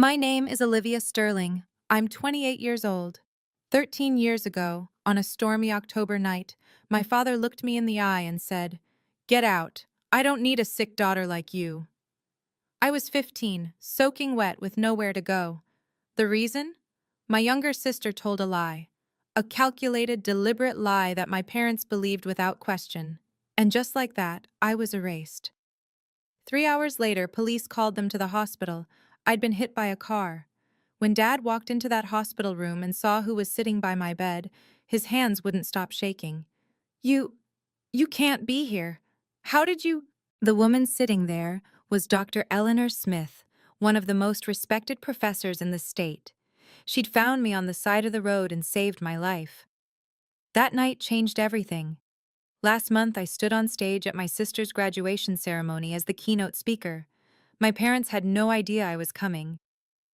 My name is Olivia Sterling. I'm 28 years old. 13 years ago, on a stormy October night, my father looked me in the eye and said, "Get out. I don't need a sick daughter like you." I was 15, soaking wet with nowhere to go. The reason? My younger sister told a lie. A calculated, deliberate lie that my parents believed without question. And just like that, I was erased. 3 hours later, police called them to the hospital. I'd been hit by a car. When Dad walked into that hospital room and saw who was sitting by my bed, his hands wouldn't stop shaking. You, you can't be here. How did you? The woman sitting there was Dr. Eleanor Smith, one of the most respected professors in the state. She'd found me on the side of the road and saved my life. That night changed everything. Last month, I stood on stage at my sister's graduation ceremony as the keynote speaker. My parents had no idea I was coming.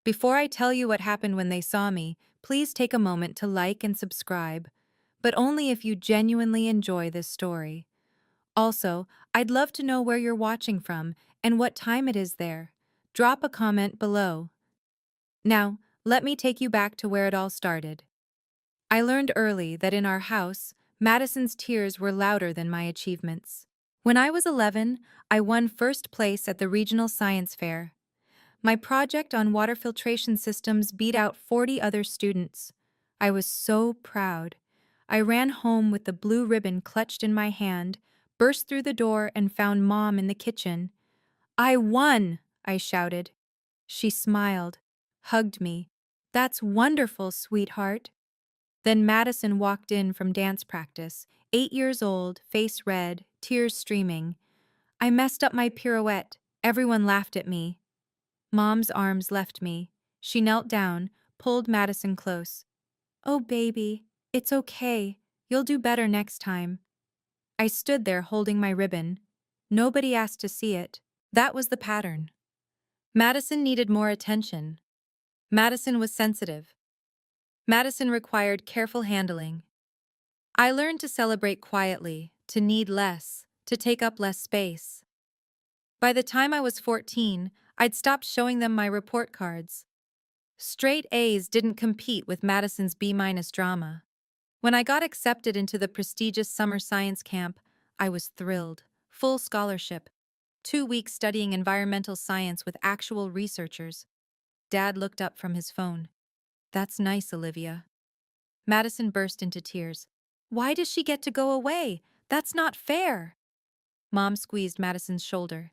Before I tell you what happened when they saw me, please take a moment to like and subscribe, but only if you genuinely enjoy this story. Also, I'd love to know where you're watching from and what time it is there. Drop a comment below. Now, let me take you back to where it all started. I learned early that in our house, Madison's tears were louder than my achievements. When I was 11, I won first place at the regional science fair. My project on water filtration systems beat out 40 other students. I was so proud. I ran home with the blue ribbon clutched in my hand, burst through the door, and found Mom in the kitchen. "I won!" I shouted. She smiled, hugged me. "That's wonderful, sweetheart." Then Madison walked in from dance practice, 8 years old, face red, tears streaming. I messed up my pirouette. Everyone laughed at me. Mom's arms left me. She knelt down, pulled Madison close. "Oh, baby, it's okay. You'll do better next time." I stood there holding my ribbon. Nobody asked to see it. That was the pattern. Madison needed more attention. Madison was sensitive. Madison required careful handling. I learned to celebrate quietly, to need less, to take up less space. By the time I was 14, I'd stopped showing them my report cards. Straight A's didn't compete with Madison's B- drama. When I got accepted into the prestigious summer science camp, I was thrilled. Full scholarship. 2 weeks studying environmental science with actual researchers. Dad looked up from his phone. "That's nice, Olivia." Madison burst into tears. "Why does she get to go away? That's not fair." Mom squeezed Madison's shoulder.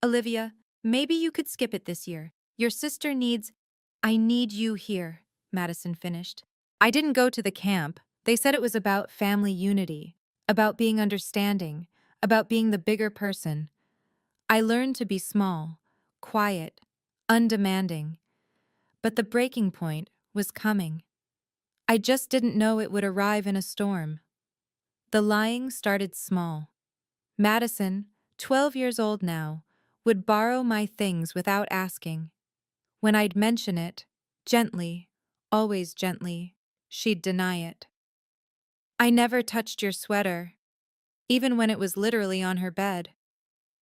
"Olivia, maybe you could skip it this year. Your sister needs—" "I need you here," Madison finished. I didn't go to the camp. They said it was about family unity, about being understanding, about being the bigger person. I learned to be small, quiet, undemanding. But the breaking point was coming. I just didn't know it would arrive in a storm. The lying started small. Madison, 12 years old now, would borrow my things without asking. When I'd mention it, gently, always gently, she'd deny it. "I never touched your sweater," even when it was literally on her bed.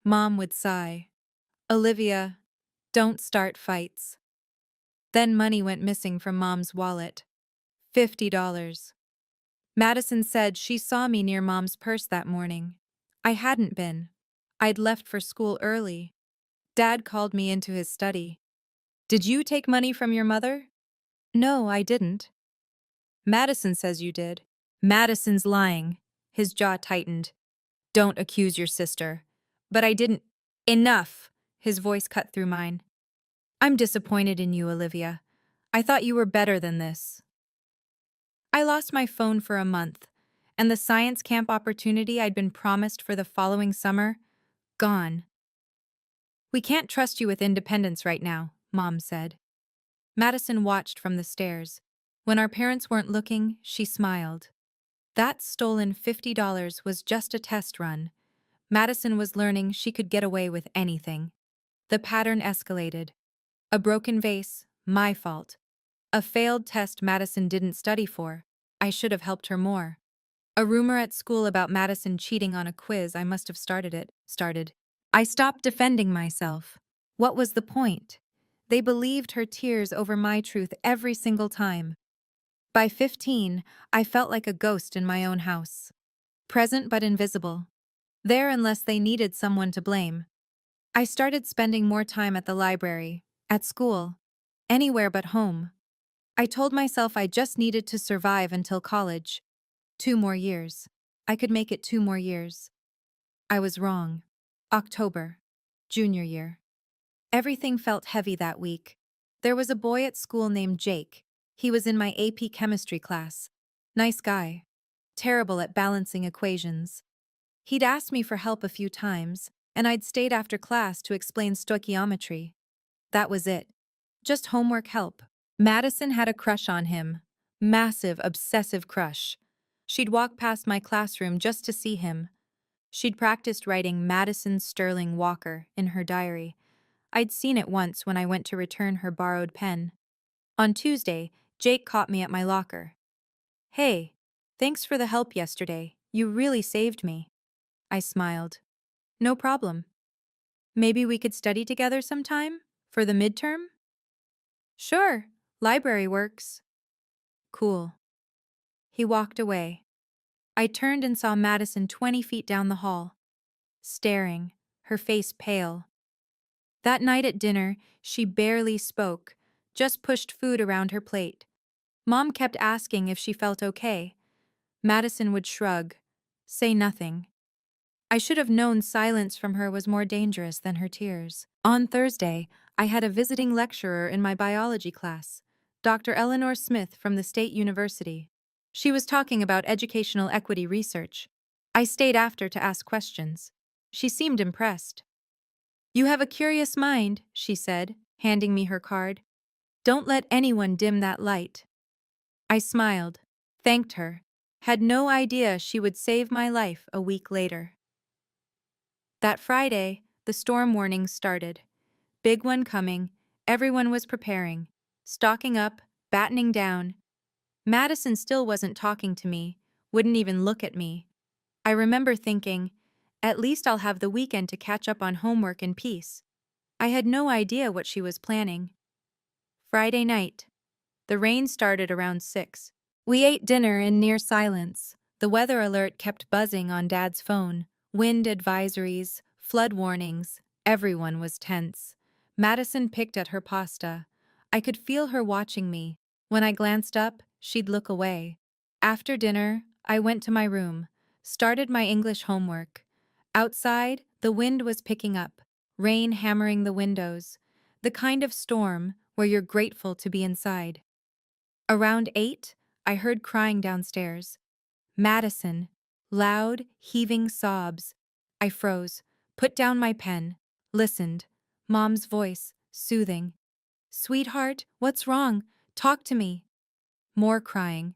Mom would sigh. "Olivia, don't start fights." Then money went missing from Mom's wallet. $50. Madison said she saw me near Mom's purse that morning. I hadn't been. I'd left for school early. Dad called me into his study. "Did you take money from your mother?" "No, I didn't." "Madison says you did." "Madison's lying." His jaw tightened. "Don't accuse your sister." "But I didn't." "Enough!" His voice cut through mine. "I'm disappointed in you, Olivia. I thought you were better than this." I lost my phone for a month, and the science camp opportunity I'd been promised for the following summer, gone. "We can't trust you with independence right now," Mom said. Madison watched from the stairs. When our parents weren't looking, she smiled. That stolen $50 was just a test run. Madison was learning she could get away with anything. The pattern escalated. A broken vase, my fault. A failed test Madison didn't study for. I should have helped her more. A rumor at school about Madison cheating on a quiz, I must have started. I stopped defending myself. What was the point? They believed her tears over my truth every single time. By 15, I felt like a ghost in my own house. Present but invisible. There unless they needed someone to blame. I started spending more time at the library, at school, anywhere but home. I told myself I just needed to survive until college. 2 more years. I could make it 2 more years. I was wrong. October. Junior year. Everything felt heavy that week. There was a boy at school named Jake. He was in my AP chemistry class. Nice guy. Terrible at balancing equations. He'd asked me for help a few times, and I'd stayed after class to explain stoichiometry. That was it. Just homework help. Madison had a crush on him. Massive, obsessive crush. She'd walk past my classroom just to see him. She'd practiced writing Madison Sterling Walker in her diary. I'd seen it once when I went to return her borrowed pen. On Tuesday, Jake caught me at my locker. "Hey, thanks for the help yesterday. You really saved me." I smiled. "No problem. Maybe we could study together sometime? For the midterm?" "Sure. Library works." "Cool." He walked away. I turned and saw Madison 20 feet down the hall, staring, her face pale. That night at dinner, she barely spoke, just pushed food around her plate. Mom kept asking if she felt okay. Madison would shrug, say nothing. I should have known silence from her was more dangerous than her tears. On Thursday, I had a visiting lecturer in my biology class, Dr. Eleanor Smith from the State University. She was talking about educational equity research. I stayed after to ask questions. She seemed impressed. "You have a curious mind," she said, handing me her card. "Don't let anyone dim that light." I smiled, thanked her, had no idea she would save my life a week later. That Friday, the storm warnings started. Big one coming, everyone was preparing, stocking up, battening down. Madison still wasn't talking to me, wouldn't even look at me. I remember thinking, at least I'll have the weekend to catch up on homework in peace. I had no idea what she was planning. Friday night. The rain started around 6. We ate dinner in near silence. The weather alert kept buzzing on Dad's phone. Wind advisories, flood warnings. Everyone was tense. Madison picked at her pasta. I could feel her watching me. When I glanced up, she'd look away. After dinner, I went to my room, started my English homework. Outside, the wind was picking up, rain hammering the windows. The kind of storm where you're grateful to be inside. Around 8, I heard crying downstairs. Madison. Loud, heaving sobs. I froze, put down my pen, listened. Mom's voice, soothing. "Sweetheart, what's wrong? Talk to me." More crying.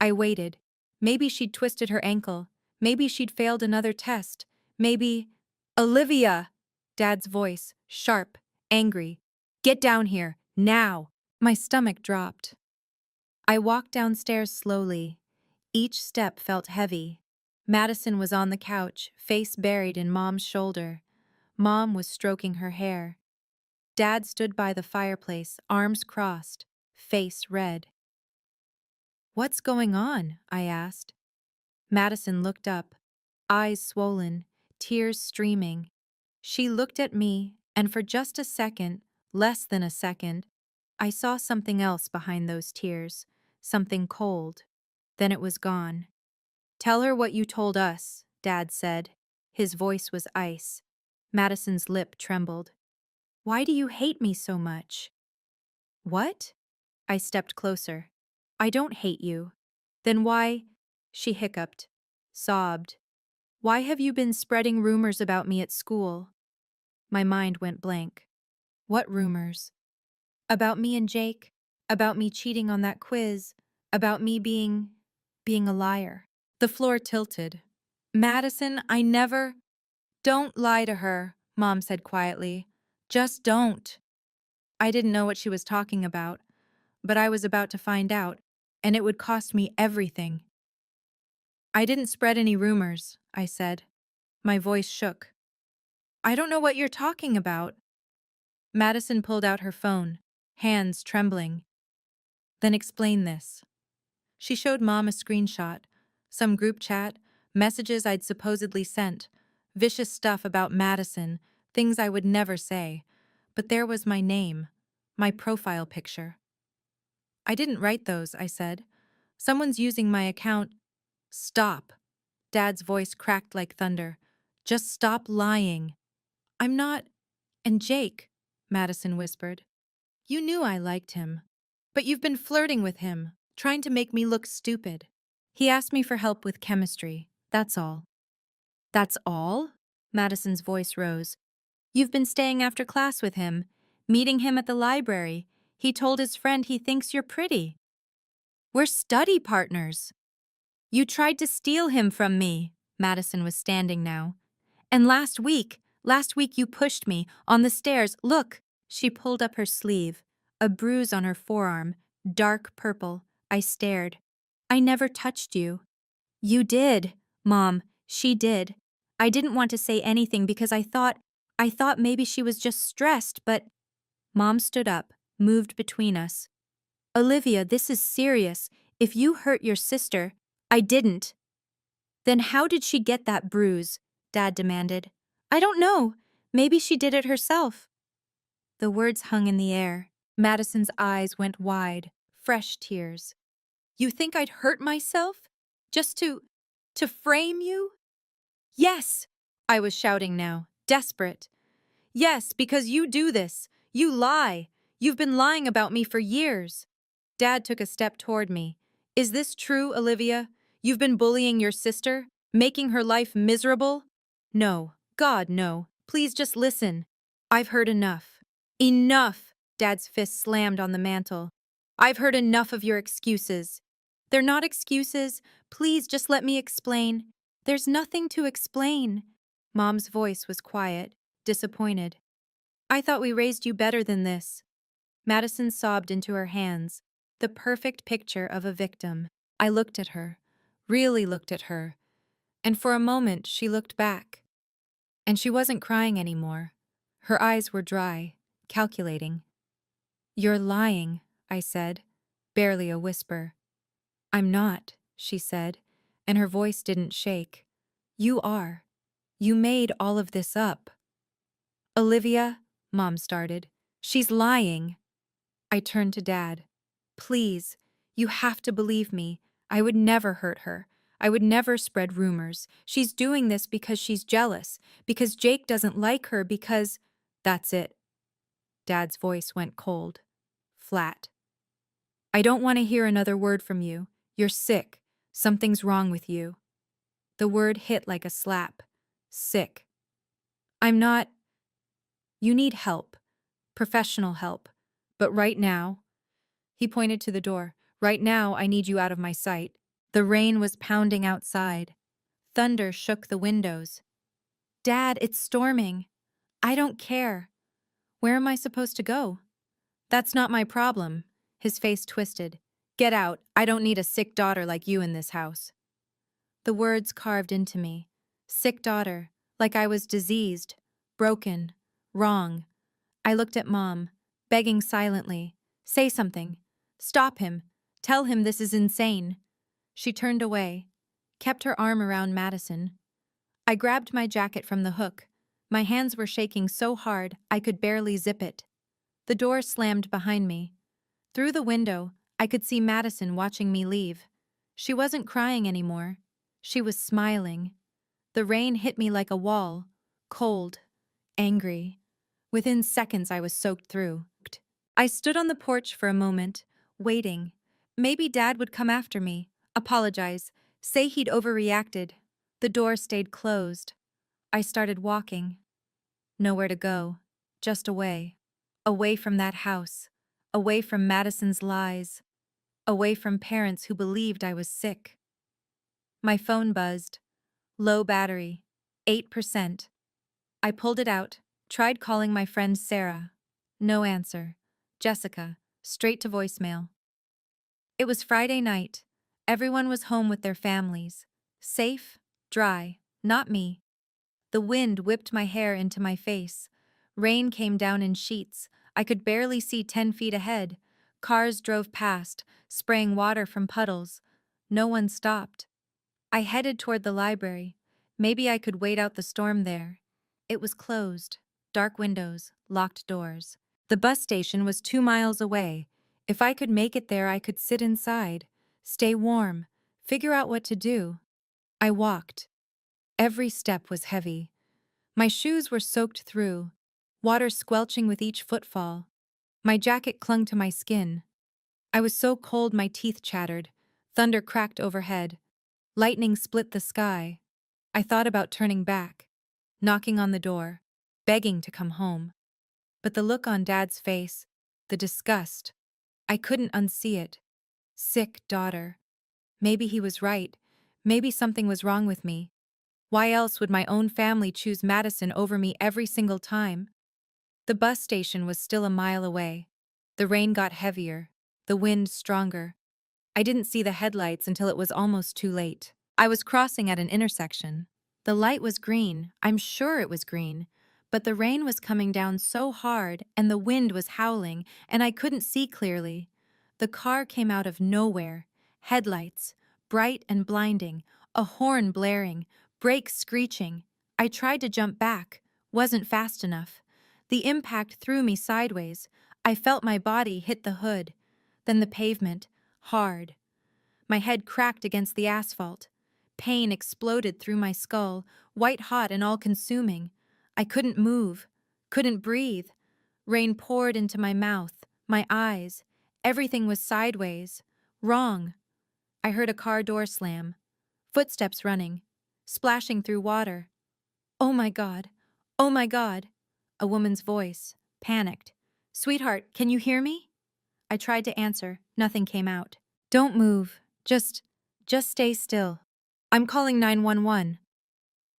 I waited. Maybe she'd twisted her ankle. Maybe she'd failed another test. Maybe... "Olivia!" Dad's voice, sharp, angry. "Get down here, now!" My stomach dropped. I walked downstairs slowly. Each step felt heavy. Madison was on the couch, face buried in Mom's shoulder. Mom was stroking her hair. Dad stood by the fireplace, arms crossed, face red. "What's going on?" I asked. Madison looked up, eyes swollen, tears streaming. She looked at me, and for just a second, less than a second, I saw something else behind those tears, something cold. Then it was gone. "Tell her what you told us," Dad said. His voice was ice. Madison's lip trembled. "Why do you hate me so much?" "What?" I stepped closer. "I don't hate you." "Then why—" She hiccuped, sobbed. "Why have you been spreading rumors about me at school?" My mind went blank. What rumors? About me and Jake? About me cheating on that quiz? About me being a liar? The floor tilted. "Madison, I never—" "Don't lie to her," Mom said quietly. "Just don't." I didn't know what she was talking about, but I was about to find out, and it would cost me everything. "I didn't spread any rumors," I said. My voice shook. "I don't know what you're talking about." Madison pulled out her phone, hands trembling. Then explain this. She showed Mom a screenshot, some group chat, messages I'd supposedly sent, vicious stuff about Madison, things I would never say. But there was my name, my profile picture. I didn't write those, I said. Someone's using my account. Stop. Dad's voice cracked like thunder. Just stop lying. I'm not. And Jake, Madison whispered. You knew I liked him. But you've been flirting with him, trying to make me look stupid. He asked me for help with chemistry. That's all. That's all? Madison's voice rose. You've been staying after class with him, meeting him at the library. He told his friend he thinks you're pretty. We're study partners. You tried to steal him from me. Madison was standing now. And last week you pushed me on the stairs. Look, she pulled up her sleeve, a bruise on her forearm, dark purple. I stared. I never touched you. You did, Mom. She did. I didn't want to say anything because I thought maybe she was just stressed, but Mom stood up, moved between us. Olivia, this is serious. If you hurt your sister, I didn't. Then how did she get that bruise? Dad demanded. I don't know. Maybe she did it herself. The words hung in the air. Madison's eyes went wide, fresh tears. You think I'd hurt myself? Just to frame you? Yes, I was shouting now, desperate. Yes, because you do this. You lie. You've been lying about me for years. Dad took a step toward me. Is this true, Olivia? You've been bullying your sister? Making her life miserable? No. God, no. Please just listen. I've heard enough. Enough! Dad's fist slammed on the mantel. I've heard enough of your excuses. They're not excuses. Please just let me explain. There's nothing to explain. Mom's voice was quiet, disappointed. I thought we raised you better than this. Madison sobbed into her hands, the perfect picture of a victim. I looked at her, really looked at her, and for a moment she looked back. And she wasn't crying anymore. Her eyes were dry, calculating. You're lying, I said, barely a whisper. I'm not, she said, and her voice didn't shake. You are. You made all of this up. Olivia, Mom started. She's lying. I turned to Dad. Please, you have to believe me. I would never hurt her. I would never spread rumors. She's doing this because she's jealous, because Jake doesn't like her, because... That's it. Dad's voice went cold, flat. I don't want to hear another word from you. You're sick. Something's wrong with you. The word hit like a slap. Sick. I'm not... You need help. Professional help. But right now... He pointed to the door. Right now, I need you out of my sight. The rain was pounding outside. Thunder shook the windows. Dad, it's storming. I don't care. Where am I supposed to go? That's not my problem. His face twisted. Get out. I don't need a sick daughter like you in this house. The words carved into me. Sick daughter, like I was diseased, broken, wrong. I looked at Mom, begging silently. Say something. Stop him. Tell him this is insane. She turned away, kept her arm around Madison. I grabbed my jacket from the hook. My hands were shaking so hard I could barely zip it. The door slammed behind me. Through the window, I could see Madison watching me leave. She wasn't crying anymore. She was smiling. The rain hit me like a wall, cold, angry. Within seconds, I was soaked through. I stood on the porch for a moment, waiting. Maybe Dad would come after me, apologize, say he'd overreacted. The door stayed closed. I started walking. Nowhere to go, just away. Away from that house, away from Madison's lies, away from parents who believed I was sick. My phone buzzed. Low battery, 8%. I pulled it out, tried calling my friend Sarah. No answer. Jessica, straight to voicemail. It was Friday night. Everyone was home with their families. Safe, dry, not me. The wind whipped my hair into my face. Rain came down in sheets. I could barely see 10 feet ahead. Cars drove past, spraying water from puddles. No one stopped. I headed toward the library. Maybe I could wait out the storm there. It was closed. Dark windows, locked doors. The bus station was 2 miles away. If I could make it there, I could sit inside, stay warm, figure out what to do. I walked. Every step was heavy. My shoes were soaked through, water squelching with each footfall. My jacket clung to my skin. I was so cold my teeth chattered. Thunder cracked overhead. Lightning split the sky. I thought about turning back, knocking on the door, begging to come home. But the look on Dad's face, the disgust, I couldn't unsee it. Sick daughter. Maybe he was right. Maybe something was wrong with me. Why else would my own family choose Madison over me every single time? The bus station was still a mile away. The rain got heavier, the wind stronger. I didn't see the headlights until it was almost too late. I was crossing at an intersection. The light was green, I'm sure it was green, but the rain was coming down so hard and the wind was howling and I couldn't see clearly. The car came out of nowhere. Headlights, bright and blinding, a horn blaring, brakes screeching. I tried to jump back, wasn't fast enough. The impact threw me sideways. I felt my body hit the hood. Then the pavement, hard. My head cracked against the asphalt. Pain exploded through my skull, white-hot and all-consuming. I couldn't move, couldn't breathe. Rain poured into my mouth, my eyes. Everything was sideways. Wrong. I heard a car door slam. Footsteps running, splashing through water. Oh my God! Oh my God! A woman's voice, panicked. Sweetheart, can you hear me? I tried to answer. Nothing came out. Don't move. Just stay still. I'm calling 911.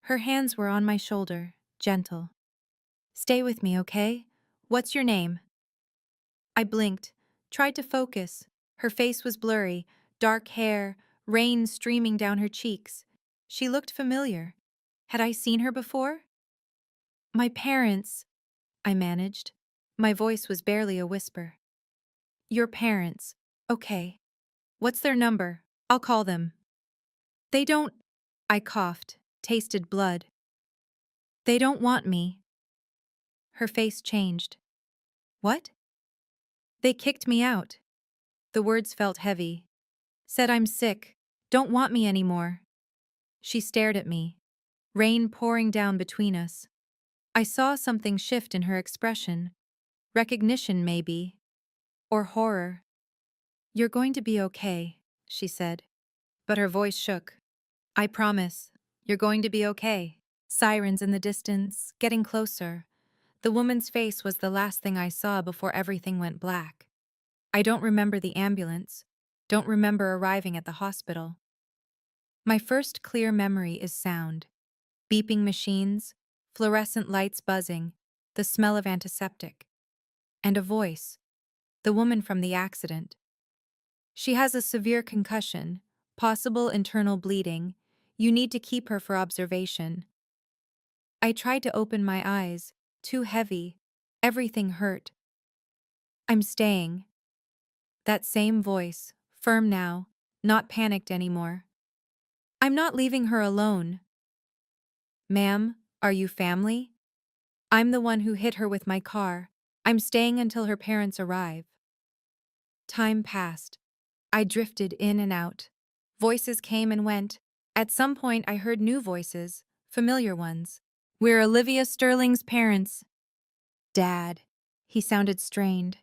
Her hands were on my shoulder, gentle. Stay with me, okay? What's your name? I blinked, tried to focus. Her face was blurry, dark hair, rain streaming down her cheeks. She looked familiar. Had I seen her before? My parents, I managed. My voice was barely a whisper. Your parents. Okay. What's their number? I'll call them. They don't. I coughed, tasted blood. They don't want me. Her face changed. What? They kicked me out. The words felt heavy. Said I'm sick, don't want me anymore. She stared at me, rain pouring down between us. I saw something shift in her expression. Recognition, maybe. Or horror. You're going to be okay, she said. But her voice shook. I promise. You're going to be okay. Sirens in the distance, getting closer. The woman's face was the last thing I saw before everything went black. I don't remember the ambulance. Don't remember arriving at the hospital. My first clear memory is sound. Beeping machines, fluorescent lights buzzing, the smell of antiseptic. And a voice. The woman from the accident. She has a severe concussion, possible internal bleeding. You need to keep her for observation. I tried to open my eyes, too heavy. Everything hurt. I'm staying. That same voice, firm now, not panicked anymore. I'm not leaving her alone. Ma'am, are you family? I'm the one who hit her with my car. I'm staying until her parents arrive. Time passed. I drifted in and out. Voices came and went. At some point I heard new voices, familiar ones. We're Olivia Sterling's parents. Dad. He sounded strained.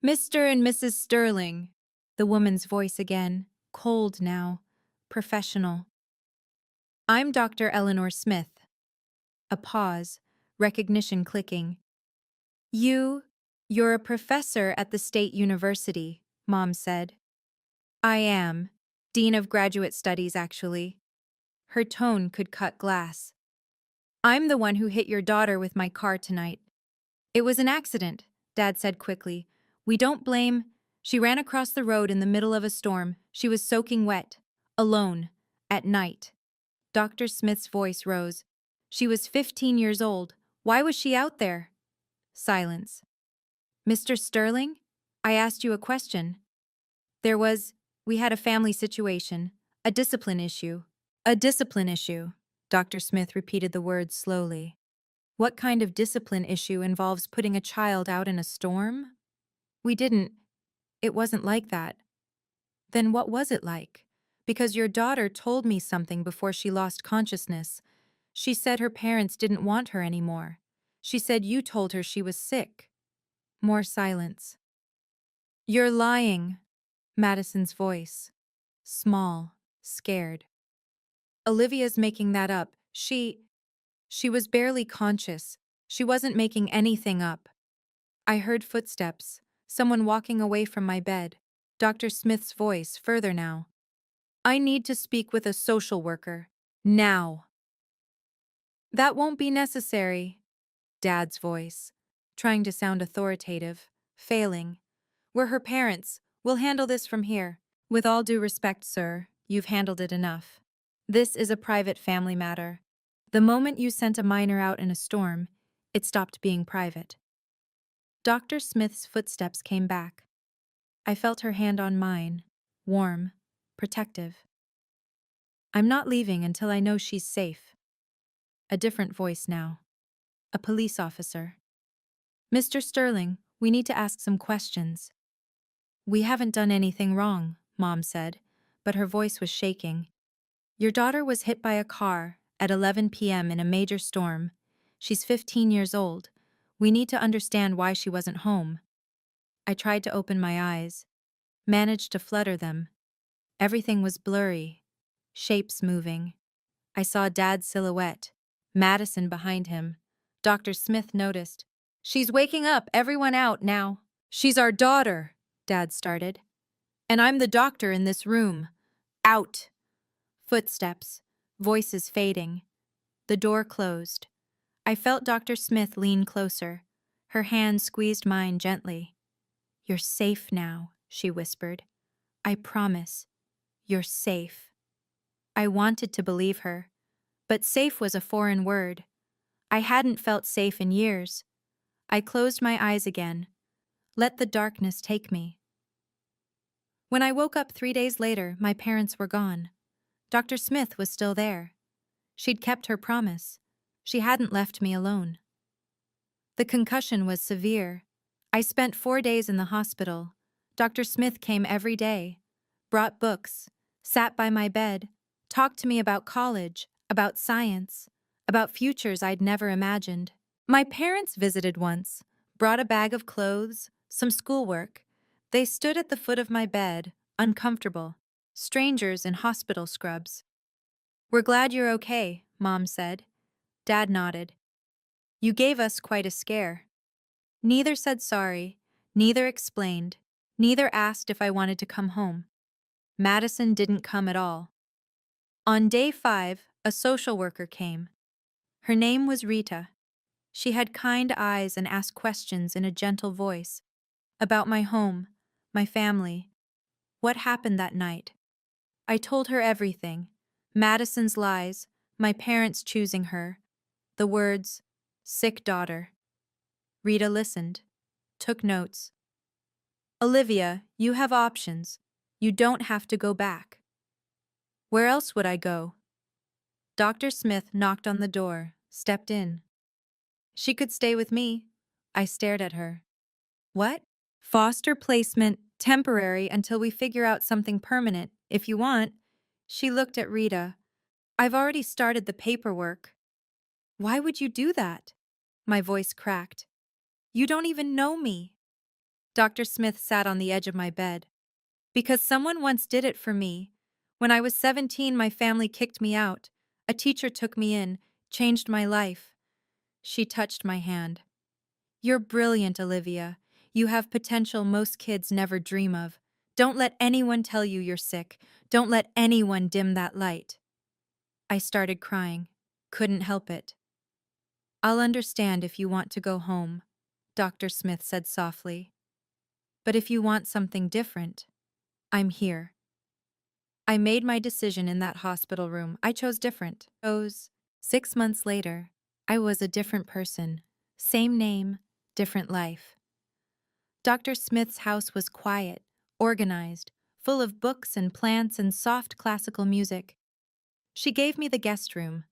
Mr. and Mrs. Sterling. The woman's voice again, cold now, professional. I'm Dr. Eleanor Smith. A pause, recognition clicking. You're a professor at the State University, Mom said. I am. Dean of Graduate Studies, actually. Her tone could cut glass. I'm the one who hit your daughter with my car tonight. It was an accident, Dad said quickly. We don't blame. She ran across the road in the middle of a storm. She was soaking wet. Alone. At night. Dr. Smith's voice rose. She was 15 years old. Why was she out there? Silence. Mr. Sterling? I asked you a question. We had a family situation, a discipline issue. A discipline issue. Dr. Smith repeated the words slowly. What kind of discipline issue involves putting a child out in a storm? We didn't. It wasn't like that. Then what was it like? Because your daughter told me something before she lost consciousness. She said her parents didn't want her anymore. She said you told her she was sick. More silence. You're lying. Madison's voice. Small, scared. Olivia's making that up. She was barely conscious. She wasn't making anything up. I heard footsteps, someone walking away from my bed. Dr. Smith's voice, further now. I need to speak with a social worker. Now. That won't be necessary. Dad's voice, trying to sound authoritative, failing. We're her parents. We'll handle this from here. With all due respect, sir, you've handled it enough. This is a private family matter. The moment you sent a minor out in a storm, it stopped being private. Dr. Smith's footsteps came back. I felt her hand on mine, warm, protective. I'm not leaving until I know she's safe. A different voice now. A police officer. Mr. Sterling, we need to ask some questions. We haven't done anything wrong, Mom said, but her voice was shaking. Your daughter was hit by a car at 11 p.m. in a major storm. She's 15 years old. We need to understand why she wasn't home. I tried to open my eyes, managed to flutter them. Everything was blurry, shapes moving. I saw Dad's silhouette, Madison behind him. Dr. Smith noticed. She's waking up, everyone out now. She's our daughter, Dad started. And I'm the doctor in this room. Out. Footsteps, voices fading. The door closed. I felt Dr. Smith lean closer. Her hand squeezed mine gently. You're safe now, she whispered. I promise. You're safe. I wanted to believe her, but safe was a foreign word. I hadn't felt safe in years. I closed my eyes again. Let the darkness take me. When I woke up 3 days later, my parents were gone. Dr. Smith was still there. She'd kept her promise. She hadn't left me alone. The concussion was severe. I spent 4 days in the hospital. Dr. Smith came every day, brought books, sat by my bed, talked to me about college, about science, about futures I'd never imagined. My parents visited once, brought a bag of clothes, some schoolwork. They stood at the foot of my bed, uncomfortable, strangers in hospital scrubs. We're glad you're okay, Mom said. Dad nodded. You gave us quite a scare. Neither said sorry, neither explained, neither asked if I wanted to come home. Madison didn't come at all. On day 5, a social worker came. Her name was Rita. She had kind eyes and asked questions in a gentle voice. About my home, my family, what happened that night. I told her everything. Madison's lies, my parents choosing her, the words, sick daughter. Rita listened, took notes. Olivia, you have options. You don't have to go back. Where else would I go? Dr. Smith knocked on the door, stepped in. She could stay with me. I stared at her. What? Foster placement, temporary until we figure out something permanent, if you want. She looked at Rita. I've already started the paperwork. Why would you do that? My voice cracked. You don't even know me. Dr. Smith sat on the edge of my bed. Because someone once did it for me. When I was 17, my family kicked me out. A teacher took me in, changed my life. She touched my hand. You're brilliant, Olivia. You have potential most kids never dream of. Don't let anyone tell you you're sick. Don't let anyone dim that light. I started crying. Couldn't help it. I'll understand if you want to go home, Dr. Smith said softly. But if you want something different, I'm here. I made my decision in that hospital room. I chose different. 6 months later, I was a different person. Same name, different life. Dr. Smith's house was quiet, organized, full of books and plants and soft classical music. She gave me the guest room,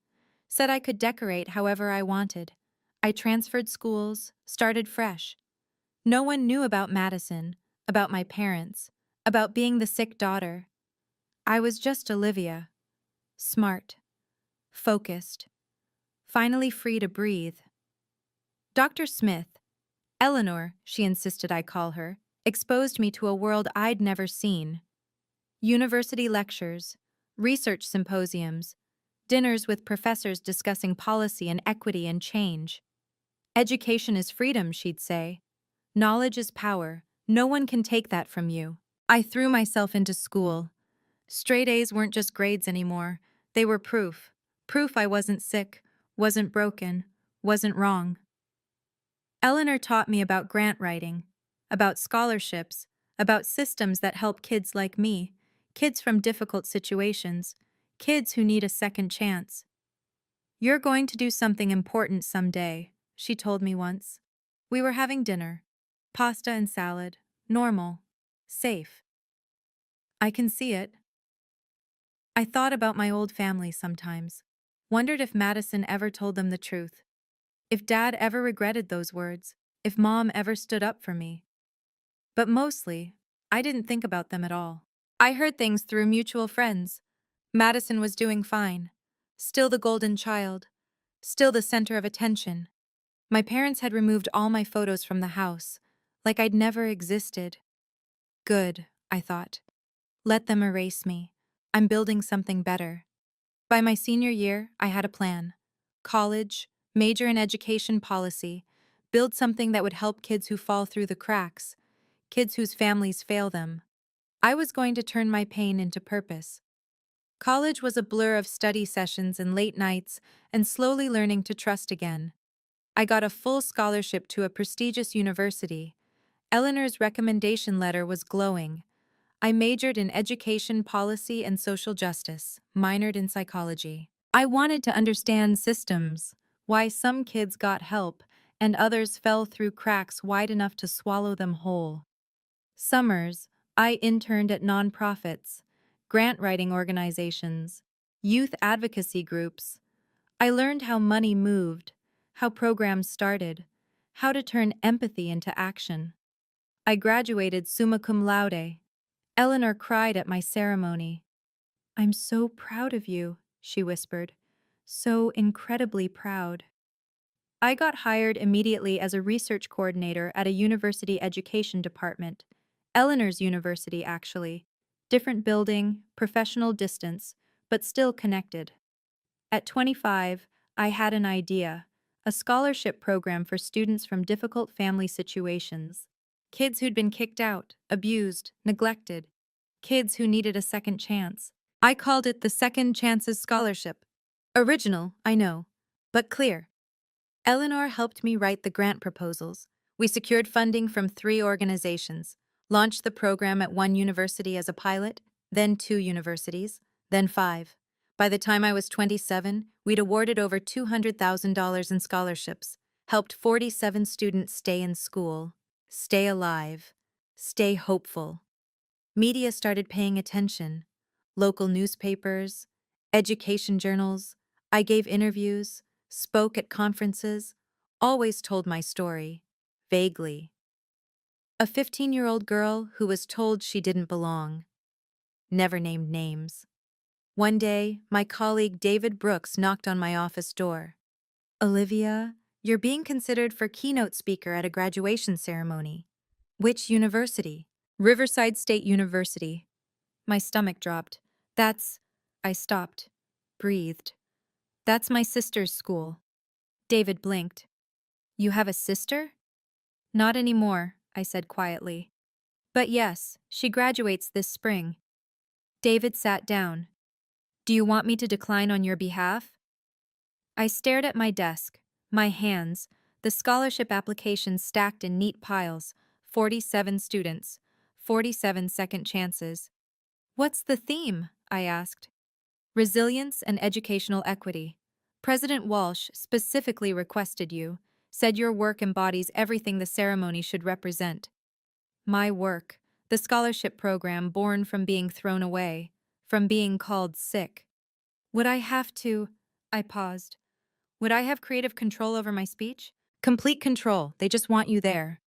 said I could decorate however I wanted. I transferred schools, started fresh. No one knew about Madison, about my parents, about being the sick daughter. I was just Olivia, smart, focused, finally free to breathe. Dr. Smith, Eleanor, she insisted I call her, exposed me to a world I'd never seen. University lectures, research symposiums, dinners with professors discussing policy and equity and change. Education is freedom, she'd say. Knowledge is power. No one can take that from you. I threw myself into school. Straight A's weren't just grades anymore. They were proof. Proof I wasn't sick, wasn't broken, wasn't wrong. Eleanor taught me about grant writing, about scholarships, about systems that help kids like me, kids from difficult situations, kids who need a second chance. You're going to do something important someday, she told me once. We were having dinner. Pasta and salad. Normal. Safe. I can see it. I thought about my old family sometimes. Wondered if Madison ever told them the truth. If Dad ever regretted those words. If Mom ever stood up for me. But mostly, I didn't think about them at all. I heard things through mutual friends. Madison was doing fine. Still the golden child. Still the center of attention. My parents had removed all my photos from the house, like I'd never existed. Good, I thought. Let them erase me. I'm building something better. By my senior year, I had a plan. College, major in education policy, build something that would help kids who fall through the cracks, kids whose families fail them. I was going to turn my pain into purpose. College was a blur of study sessions and late nights and slowly learning to trust again. I got a full scholarship to a prestigious university. Eleanor's recommendation letter was glowing. I majored in education policy and social justice, minored in psychology. I wanted to understand systems, why some kids got help and others fell through cracks wide enough to swallow them whole. Summers, I interned at nonprofits, grant writing organizations, youth advocacy groups. I learned how money moved, how programs started, how to turn empathy into action. I graduated summa cum laude. Eleanor cried at my ceremony. "I'm so proud of you," she whispered. "So incredibly proud." I got hired immediately as a research coordinator at a university education department. Eleanor's university, actually. Different building, professional distance, but still connected. At 25, I had an idea, a scholarship program for students from difficult family situations. Kids who'd been kicked out, abused, neglected. Kids who needed a second chance. I called it the Second Chances Scholarship. Original, I know, but clear. Eleanor helped me write the grant proposals. We secured funding from 3 organizations, launched the program at 1 university as a pilot, then 2 universities, then 5. By the time I was 27, we'd awarded over $200,000 in scholarships, helped 47 students stay in school, stay alive, stay hopeful. Media started paying attention. Local newspapers, education journals. I gave interviews, spoke at conferences, always told my story, vaguely. A 15-year-old girl who was told she didn't belong. Never named names. One day, my colleague David Brooks knocked on my office door. "Olivia, you're being considered for keynote speaker at a graduation ceremony." "Which university?" "Riverside State University." My stomach dropped. I stopped, breathed. "That's my sister's school." David blinked. "You have a sister?" "Not anymore," I said quietly. "But yes, she graduates this spring." David sat down. "Do you want me to decline on your behalf?" I stared at my desk, my hands, the scholarship applications stacked in neat piles, 47 students, 47 second chances. "What's the theme?" I asked. "Resilience and educational equity. President Walsh specifically requested you. Said your work embodies everything the ceremony should represent. My work, the scholarship program born from being thrown away, from being called sick. Would I have to? I paused. Would I have creative control over my speech? Complete control, they just want you there.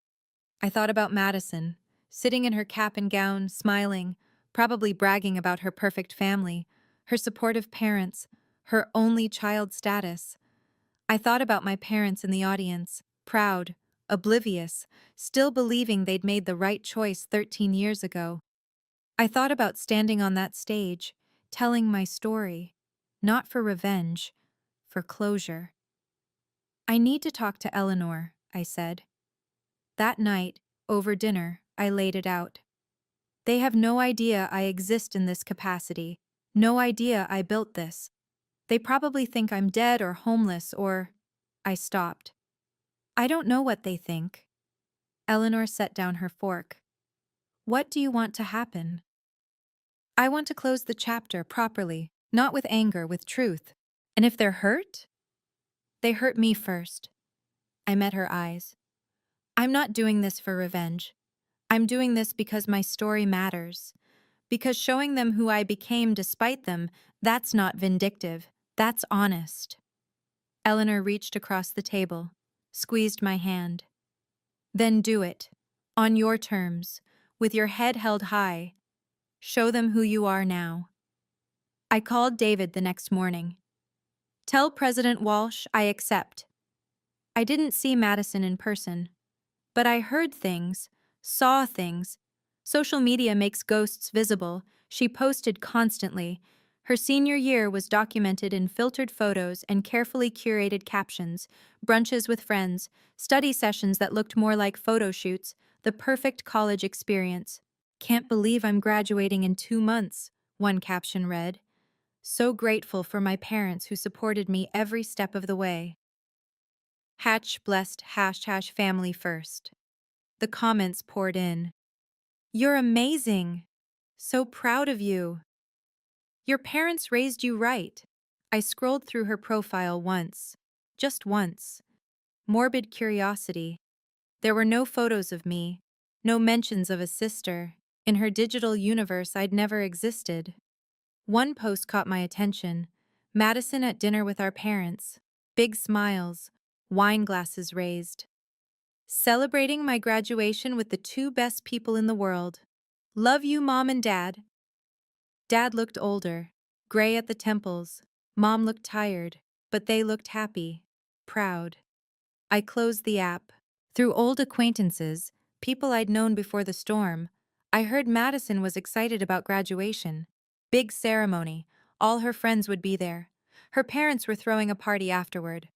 I thought about Madison, sitting in her cap and gown, smiling, probably bragging about her perfect family, her supportive parents, her only child status. I thought about my parents in the audience, proud, oblivious, still believing they'd made the right choice 13 years ago. I thought about standing on that stage, telling my story, not for revenge, for closure. I need to talk to Eleanor, I said. That night, over dinner, I laid it out. They have no idea I exist in this capacity, no idea I built this. They probably think I'm dead or homeless or... I stopped. I don't know what they think. Eleanor set down her fork. What do you want to happen? I want to close the chapter properly, not with anger, with truth. And if they're hurt? They hurt me first. I met her eyes. I'm not doing this for revenge. I'm doing this because my story matters. Because showing them who I became despite them, that's not vindictive. That's honest. Eleanor reached across the table, squeezed my hand. Then do it. On your terms, with your head held high. Show them who you are now. I called David the next morning. Tell President Walsh I accept. I didn't see Madison in person, but I heard things, saw things. Social media makes ghosts visible. She posted constantly. Her senior year was documented in filtered photos and carefully curated captions, brunches with friends, study sessions that looked more like photo shoots, the perfect college experience. Can't believe I'm graduating in 2 months, one caption read. So grateful for my parents who supported me every step of the way. Hatch blessed # family first. The comments poured in. You're amazing. So proud of you. Your parents raised you right. I scrolled through her profile once. Just once. Morbid curiosity. There were no photos of me, no mentions of a sister. In her digital universe, I'd never existed. One post caught my attention. Madison at dinner with our parents. Big smiles, wine glasses raised. Celebrating my graduation with the 2 best people in the world. Love you, Mom and Dad. Dad looked older, gray at the temples. Mom looked tired, but they looked happy, proud. I closed the app. Through old acquaintances, people I'd known before the storm, I heard Madison was excited about graduation. Big ceremony, all her friends would be there. Her parents were throwing a party afterward.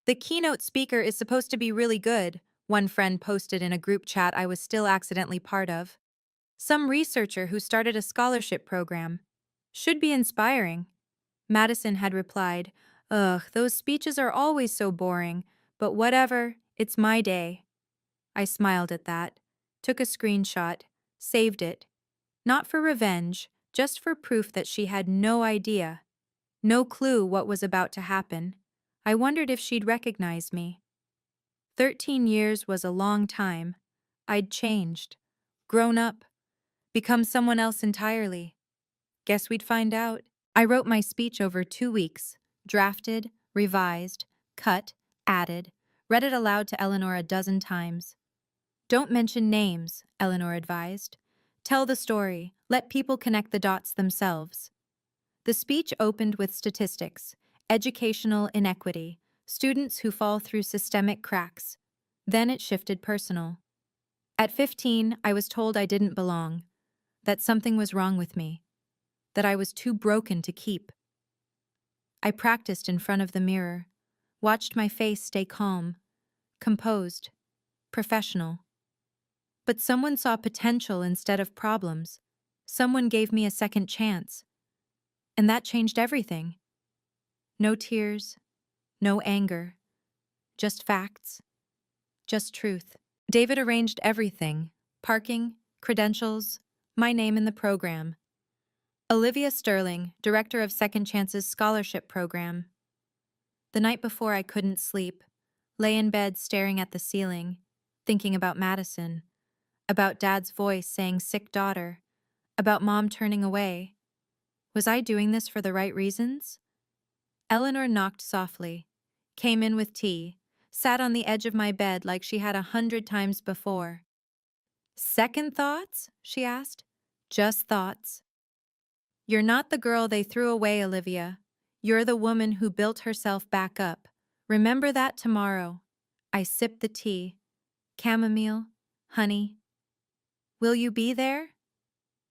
The keynote speaker is supposed to be really good, one friend posted in a group chat I was still accidentally part of. Some researcher who started a scholarship program. Should be inspiring. Madison had replied, Ugh, those speeches are always so boring, but whatever, it's my day. I smiled at that, took a screenshot, saved it. Not for revenge, just for proof that she had no idea, no clue what was about to happen. I wondered if she'd recognize me. 13 years was a long time. I'd changed, grown up, become someone else entirely. Guess we'd find out. I wrote my speech over 2 weeks, drafted, revised, cut, added, read it aloud to Eleanor a dozen times. Don't mention names, Eleanor advised. Tell the story, let people connect the dots themselves. The speech opened with statistics, educational inequity, students who fall through systemic cracks. Then it shifted personal. At 15, I was told I didn't belong, that something was wrong with me, that I was too broken to keep. I practiced in front of the mirror, watched my face stay calm, composed, professional. But someone saw potential instead of problems. Someone gave me a second chance. And that changed everything. No tears, no anger, just facts, just truth. David arranged everything, parking, credentials, my name in the program. Olivia Sterling, director of Second Chance's scholarship program. The night before I couldn't sleep, Lay in bed staring at the ceiling, thinking about Madison, about Dad's voice saying sick daughter, about Mom turning away. Was I doing this for the right reasons? Eleanor knocked softly, came in with tea, sat on the edge of my bed like she had 100 times before. Second thoughts? She asked. Just thoughts. You're not the girl they threw away, Olivia. You're the woman who built herself back up. Remember that tomorrow. I sipped the tea. Chamomile, honey. Will you be there?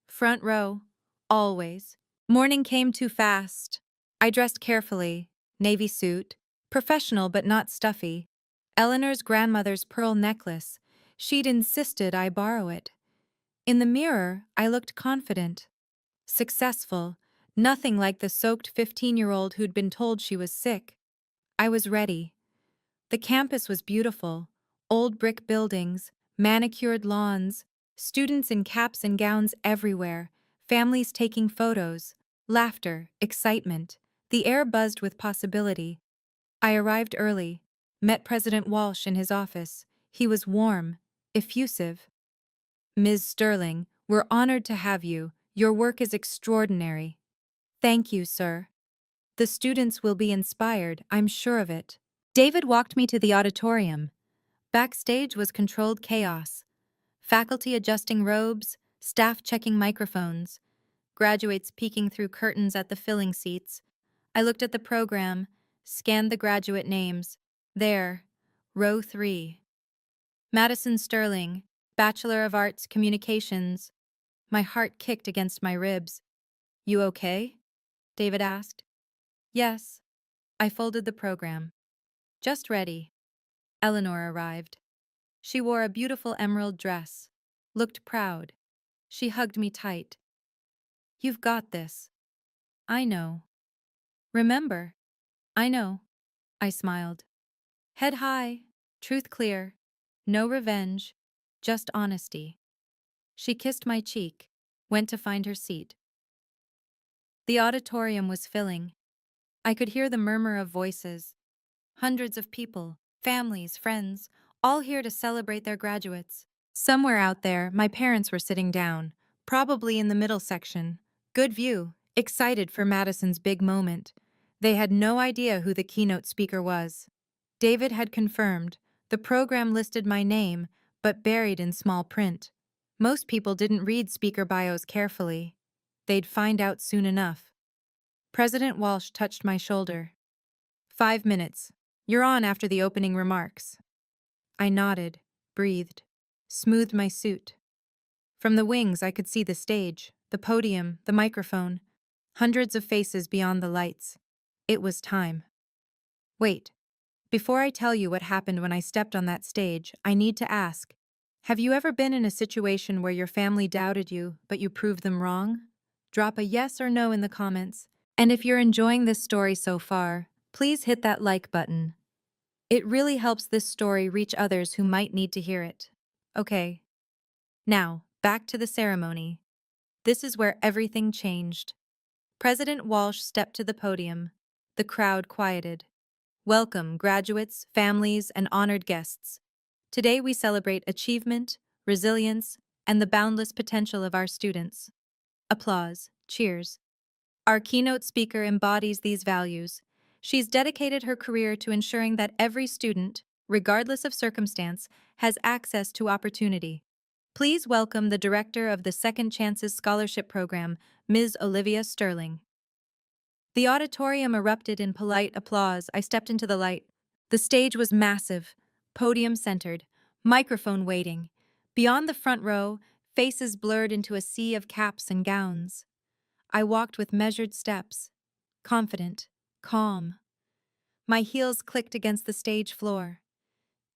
Front row. Always. Morning came too fast. I dressed carefully. Navy suit. Professional but not stuffy. Eleanor's grandmother's pearl necklace. She'd insisted I borrow it. In the mirror, I looked confident. Successful. Nothing like the soaked 15-year-old who'd been told she was sick. I was ready. The campus was beautiful. Old brick buildings, manicured lawns, students in caps and gowns everywhere, families taking photos, laughter, excitement. The air buzzed with possibility. I arrived early, met President Walsh in his office. He was warm, effusive. Ms. Sterling, we're honored to have you. Your work is extraordinary. Thank you, sir. The students will be inspired, I'm sure of it. David walked me to the auditorium. Backstage was controlled chaos. Faculty adjusting robes, staff checking microphones, graduates peeking through curtains at the filling seats. I looked at the program, scanned the graduate names. There, row 3. Madison Sterling, Bachelor of Arts Communications. My heart kicked against my ribs. You okay? David asked. Yes. I folded the program. Just ready. Eleanor arrived. She wore a beautiful emerald dress, looked proud. She hugged me tight. You've got this. I know. Remember. I know. I smiled. Head high, truth clear, no revenge, just honesty. She kissed my cheek, went to find her seat. The auditorium was filling. I could hear the murmur of voices. Hundreds of people, families, friends, all here to celebrate their graduates. Somewhere out there, my parents were sitting down, probably in the middle section. Good view, excited for Madison's big moment. They had no idea who the keynote speaker was. David had confirmed. The program listed my name, but buried in small print. Most people didn't read speaker bios carefully. They'd find out soon enough. President Walsh touched my shoulder. 5 minutes. You're on after the opening remarks. I nodded, breathed, smoothed my suit. From the wings, I could see the stage, the podium, the microphone, hundreds of faces beyond the lights. It was time. Wait. Before I tell you what happened when I stepped on that stage, I need to ask, have you ever been in a situation where your family doubted you, but you proved them wrong? Drop a yes or no in the comments. And if you're enjoying this story so far, please hit that like button. It really helps this story reach others who might need to hear it. Okay. Now, back to the ceremony. This is where everything changed. President Walsh stepped to the podium. The crowd quieted. Welcome, graduates, families, and honored guests. Today we celebrate achievement, resilience, and the boundless potential of our students. Applause, cheers. Our keynote speaker embodies these values. She's dedicated her career to ensuring that every student, regardless of circumstance, has access to opportunity. Please welcome the director of the Second Chances Scholarship Program, Ms. Olivia Sterling. The auditorium erupted in polite applause. I stepped into the light. The stage was massive, podium centered, microphone waiting. Beyond the front row, faces blurred into a sea of caps and gowns. I walked with measured steps, confident, calm. My heels clicked against the stage floor.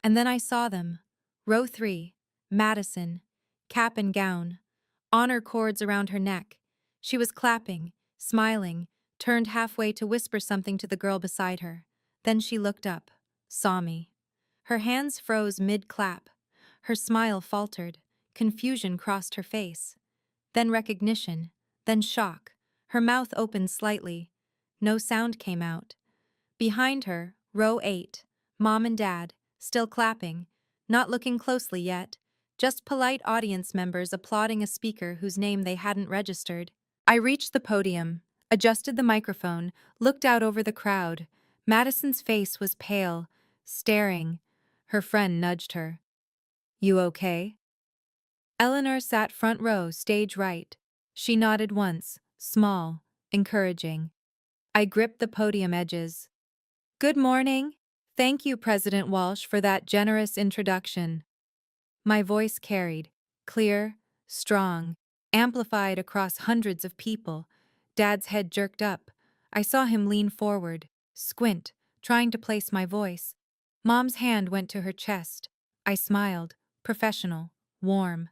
And then I saw them. Row 3, Madison, cap and gown, honor cords around her neck. She was clapping, smiling, turned halfway to whisper something to the girl beside her. Then she looked up, saw me. Her hands froze mid-clap. Her smile faltered. Confusion crossed her face. Then recognition, then shock. Her mouth opened slightly. No sound came out. Behind her, row 8, Mom and Dad, still clapping, not looking closely yet, just polite audience members applauding a speaker whose name they hadn't registered. I reached the podium, adjusted the microphone, looked out over the crowd. Madison's face was pale, staring. Her friend nudged her. "You okay?" Eleanor sat front row, stage right. She nodded once, small, encouraging. I gripped the podium edges. "Good morning. Thank you, President Walsh, for that generous introduction." My voice carried, clear, strong, amplified across hundreds of people. Dad's head jerked up. I saw him lean forward, squint, trying to place my voice. Mom's hand went to her chest. I smiled, professional, warm.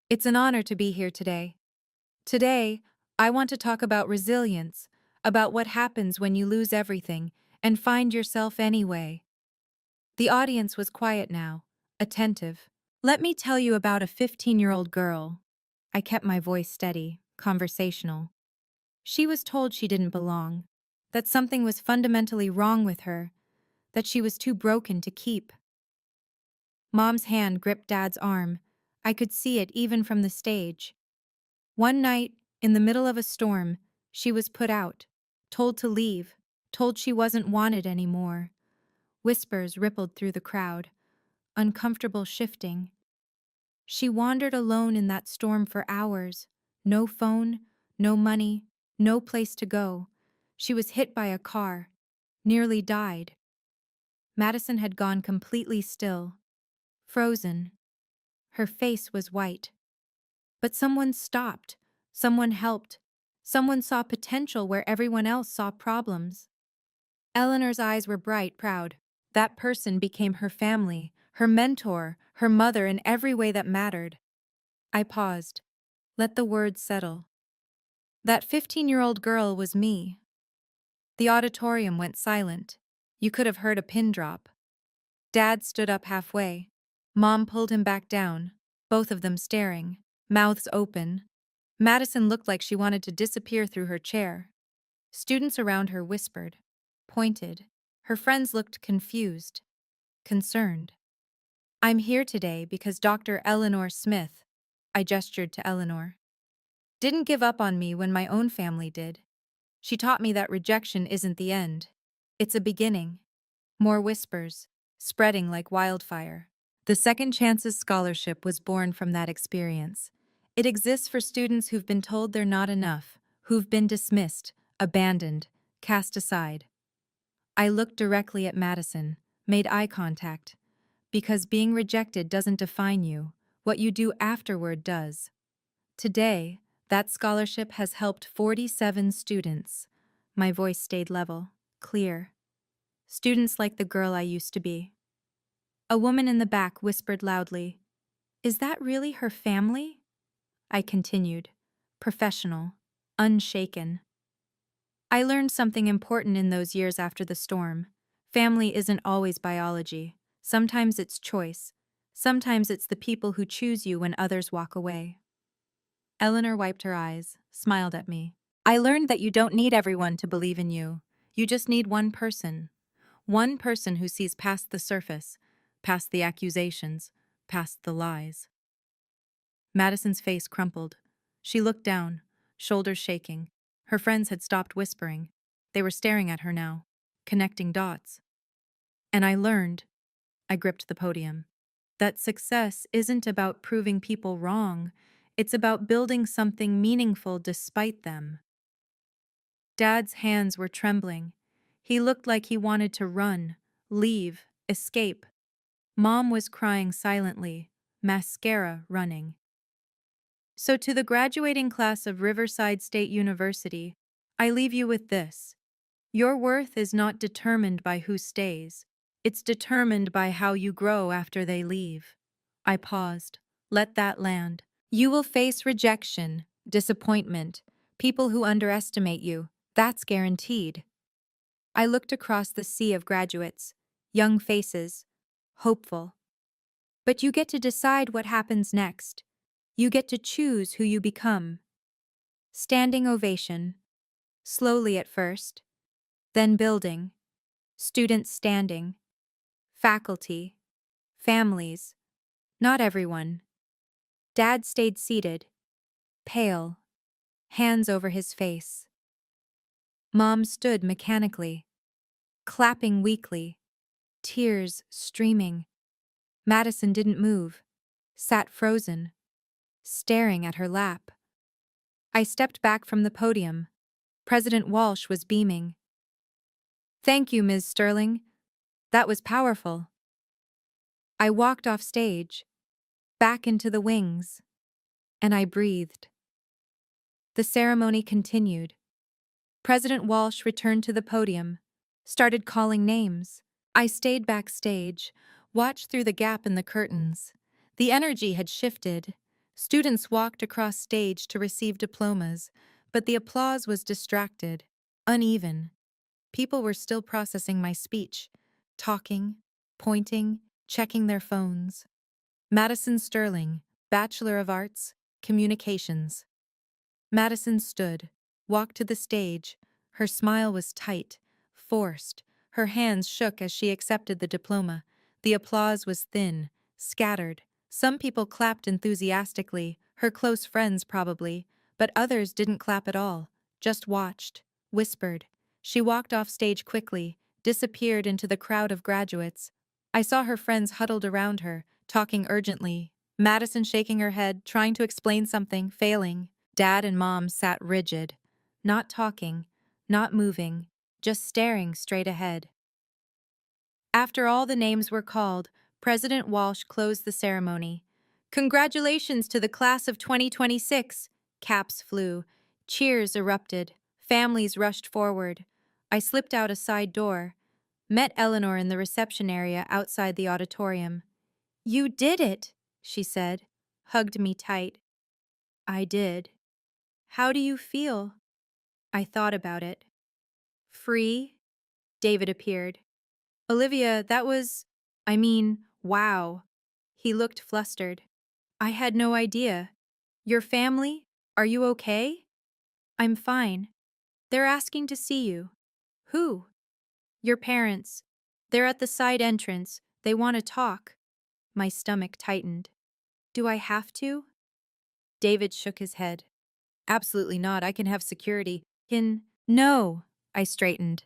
"It's an honor to be here today. Today, I want to talk about resilience, about what happens when you lose everything and find yourself anyway." The audience was quiet now, attentive. "Let me tell you about a 15-year-old girl." I kept my voice steady, conversational. She was told she didn't belong, that something was fundamentally wrong with her, that she was too broken to keep. Mom's hand gripped Dad's arm. I could see it even from the stage. One night, in the middle of a storm, she was put out, told to leave, told she wasn't wanted anymore. Whispers rippled through the crowd, uncomfortable shifting. She wandered alone in that storm for hours. No phone, no money, no place to go. She was hit by a car, nearly died. Madison had gone completely still, frozen. Her face was white. But someone stopped, someone helped, someone saw potential where everyone else saw problems. Eleanor's eyes were bright, proud. That person became her family, her mentor, her mother in every way that mattered. I paused. Let the words settle. That 15-year-old girl was me. The auditorium went silent. You could have heard a pin drop. Dad stood up halfway. Mom pulled him back down, both of them staring, mouths open. Madison looked like she wanted to disappear through her chair. Students around her whispered, pointed. Her friends looked confused, concerned. "I'm here today because Dr. Eleanor Smith," I gestured to Eleanor, "didn't give up on me when my own family did. She taught me that rejection isn't the end. It's a beginning." More whispers, spreading like wildfire. The Second Chances Scholarship was born from that experience. It exists for students who've been told they're not enough, who've been dismissed, abandoned, cast aside. I looked directly at Madison, made eye contact. Because being rejected doesn't define you, what you do afterward does. Today, that scholarship has helped 47 students. My voice stayed level, clear. Students like the girl I used to be. A woman in the back whispered loudly, "Is that really her family?" I continued, professional, unshaken. I learned something important in those years after the storm. Family isn't always biology. Sometimes it's choice. Sometimes it's the people who choose you when others walk away. Eleanor wiped her eyes, smiled at me. "I learned that you don't need everyone to believe in you. You just need one person. One person who sees past the surface, past the accusations, past the lies." Madison's face crumpled. She looked down, shoulders shaking. Her friends had stopped whispering. They were staring at her now, connecting dots. And I learned, I gripped the podium, that success isn't about proving people wrong. It's about building something meaningful despite them. Dad's hands were trembling. He looked like he wanted to run, leave, escape. Mom was crying silently, mascara running. So to the graduating class of Riverside State University, I leave you with this. Your worth is not determined by who stays. It's determined by how you grow after they leave. I paused. Let that land. You will face rejection, disappointment, people who underestimate you. That's guaranteed. I looked across the sea of graduates, young faces, hopeful. But you get to decide what happens next. You get to choose who you become. Standing ovation. Slowly at first. Then building. Students standing. faculty, families, not everyone. Dad stayed seated, pale, hands over his face. Mom stood mechanically, clapping weakly, tears streaming. Madison didn't move, sat frozen, staring at her lap. I stepped back from the podium. President Walsh was beaming. "Thank you, Ms. Sterling. That was powerful." I walked off stage, back into the wings, and I breathed. The ceremony continued. President Walsh returned to the podium, started calling names. I stayed backstage, watched through the gap in the curtains. The energy had shifted. Students walked across stage to receive diplomas, but the applause was distracted, uneven. People were still processing my speech, talking, pointing, checking their phones. Madison Sterling, Bachelor of Arts, Communications. Madison stood, walked to the stage. Her smile was tight, forced. Her hands shook as she accepted the diploma. The applause was thin, scattered. Some people clapped enthusiastically, her close friends probably, but others didn't clap at all, just watched, whispered. She walked off stage quickly, disappeared into the crowd of graduates. I saw her friends huddled around her, talking urgently. Madison shaking her head, trying to explain something, failing. Dad and Mom sat rigid, not talking, not moving, just staring straight ahead. After all the names were called, President Walsh closed the ceremony. "Congratulations to the class of 2026. Caps flew. Cheers erupted. Families rushed forward. I slipped out a side door, met Eleanor in the reception area outside the auditorium. "You did it," she said, hugged me tight. "I did." "How do you feel?" I thought about it. "Free?" David appeared. "Olivia, wow." He looked flustered. "I had no idea. Your family? Are you okay?" "I'm fine. They're asking to see you." "Who?" "Your parents. They're at the side entrance. They want to talk." My stomach tightened. "Do I have to?" David shook his head. "Absolutely not. I can have security. No." I straightened.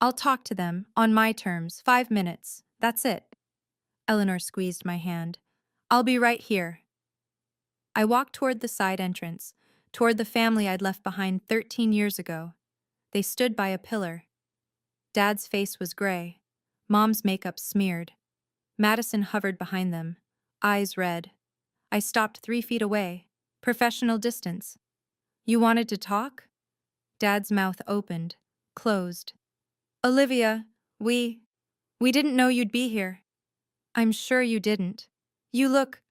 "I'll talk to them, on my terms, 5 minutes. That's it." Eleanor squeezed my hand. "I'll be right here." I walked toward the side entrance, toward the family I'd left behind 13 years ago. They stood by a pillar. Dad's face was gray. Mom's makeup smeared. Madison hovered behind them, eyes red. I stopped 3 feet away. Professional distance. "You wanted to talk?" Dad's mouth opened, closed. "Olivia, we didn't know you'd be here." "I'm sure you didn't. You look—"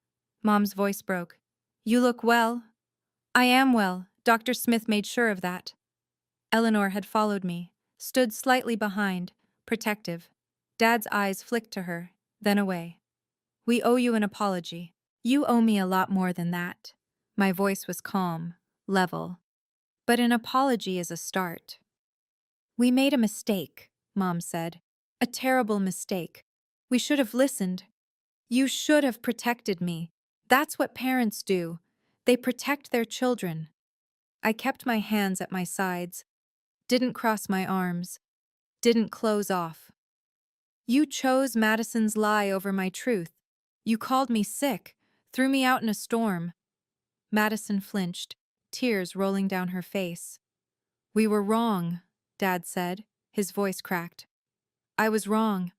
Mom's voice broke. "You look well." "I am well. Dr. Smith made sure of that." Eleanor had followed me, stood slightly behind, protective. Dad's eyes flicked to her, then away. "We owe you an apology." "You owe me a lot more than that." My voice was calm, level. "But an apology is a start." "We made a mistake," Mom said. "A terrible mistake. We should have listened. You should have protected me. That's what parents do. They protect their children." I kept my hands at my sides, didn't cross my arms, didn't close off. "You chose Madison's lie over my truth. You called me sick, threw me out in a storm." Madison flinched, tears rolling down her face. "We were wrong," Dad said, his voice cracked. "I was wrong.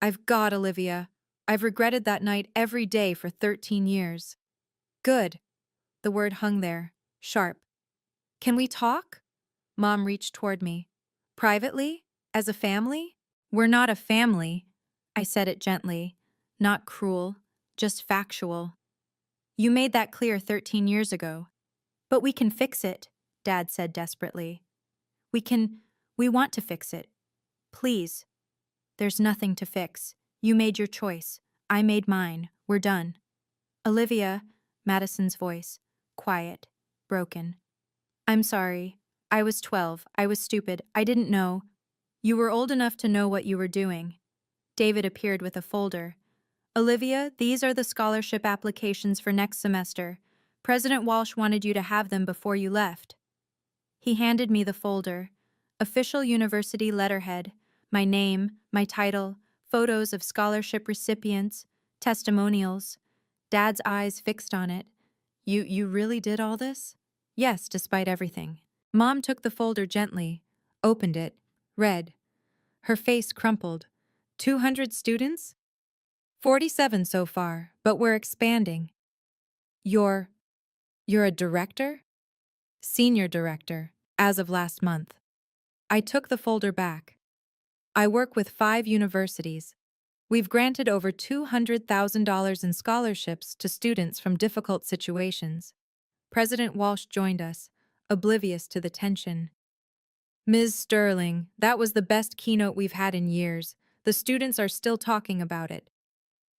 Olivia. I've regretted that night every day for 13 years. "Good." The word hung there, sharp. "Can we talk?" Mom reached toward me. "Privately? As a family?" "We're not a family." I said it gently, not cruel, just factual. "You made that clear 13 years ago." "But we can fix it," Dad said desperately. We want to fix it. Please." "There's nothing to fix. You made your choice. I made mine. We're done." "Olivia," Madison's voice, quiet, broken. "I'm sorry. I was 12. I was stupid. I didn't know." "You were old enough to know what you were doing." David appeared with a folder. Olivia, these are the scholarship applications for next semester. President Walsh wanted you to have them before you left. He handed me the folder. Official university letterhead, my name, my title, photos of scholarship recipients, testimonials. Dad's eyes fixed on it. You really did all this? Yes, despite everything. Mom took the folder gently, opened it, read. Her face crumpled. 200 students? 47 so far, but we're expanding. You're a director? Senior director, as of last month. I took the folder back. I work with 5 universities. We've granted over $200,000 in scholarships to students from difficult situations. President Walsh joined us, oblivious to the tension. Ms. Sterling, that was the best keynote we've had in years. The students are still talking about it.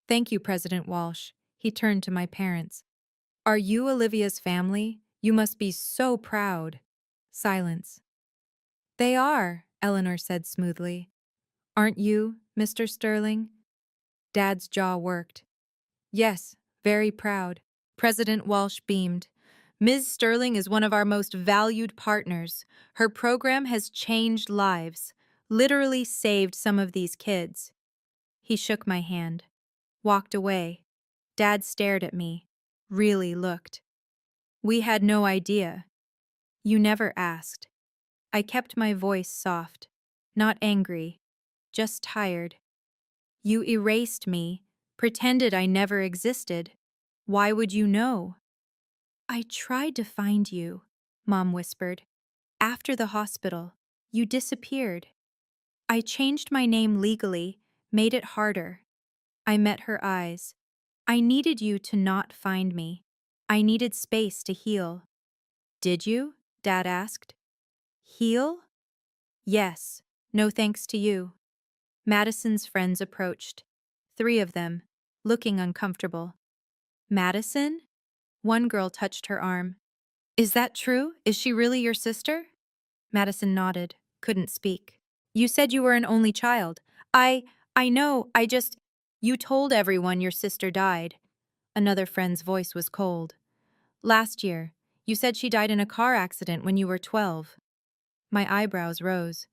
Thank you, President Walsh. He turned to my parents. Are you Olivia's family? You must be so proud. Silence. They are, Eleanor said smoothly. Aren't you, Mr. Sterling? Dad's jaw worked. Yes, very proud. President Walsh beamed. Ms. Sterling is one of our most valued partners. Her program has changed lives, literally saved some of these kids. He shook my hand, walked away. Dad stared at me, really looked. We had no idea. You never asked. I kept my voice soft, not angry, just tired. You erased me, pretended I never existed. Why would you know? I tried to find you, Mom whispered. After the hospital, you disappeared. I changed my name legally, made it harder. I met her eyes. I needed you to not find me. I needed space to heal. Did you? Dad asked. Heal? Yes, no thanks to you. Madison's friends approached. 3 of them, looking uncomfortable. Madison? One girl touched her arm. Is that true? Is she really your sister? Madison nodded, couldn't speak. You said you were an only child. I know, You told everyone your sister died. Another friend's voice was cold. Last year, you said she died in a car accident when you were 12. My eyebrows rose.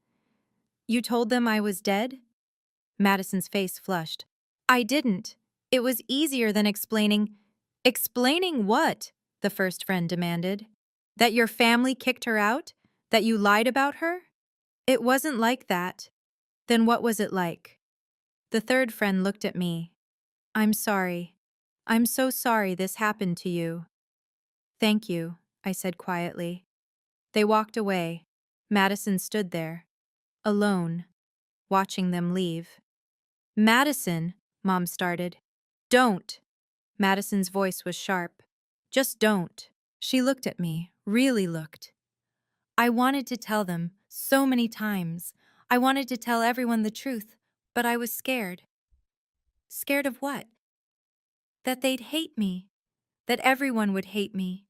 You told them I was dead? Madison's face flushed. I didn't. It was easier than explaining. Explaining what? The first friend demanded. That your family kicked her out? That you lied about her? It wasn't like that. Then what was it like? The third friend looked at me. I'm sorry. I'm so sorry this happened to you. Thank you, I said quietly. They walked away. Madison stood there, alone, watching them leave. Madison, Mom started. Don't. Madison's voice was sharp. Just don't. She looked at me, really looked. I wanted to tell them, so many times. I wanted to tell everyone the truth, but I was scared. Scared of what? That they'd hate me. That everyone would hate me.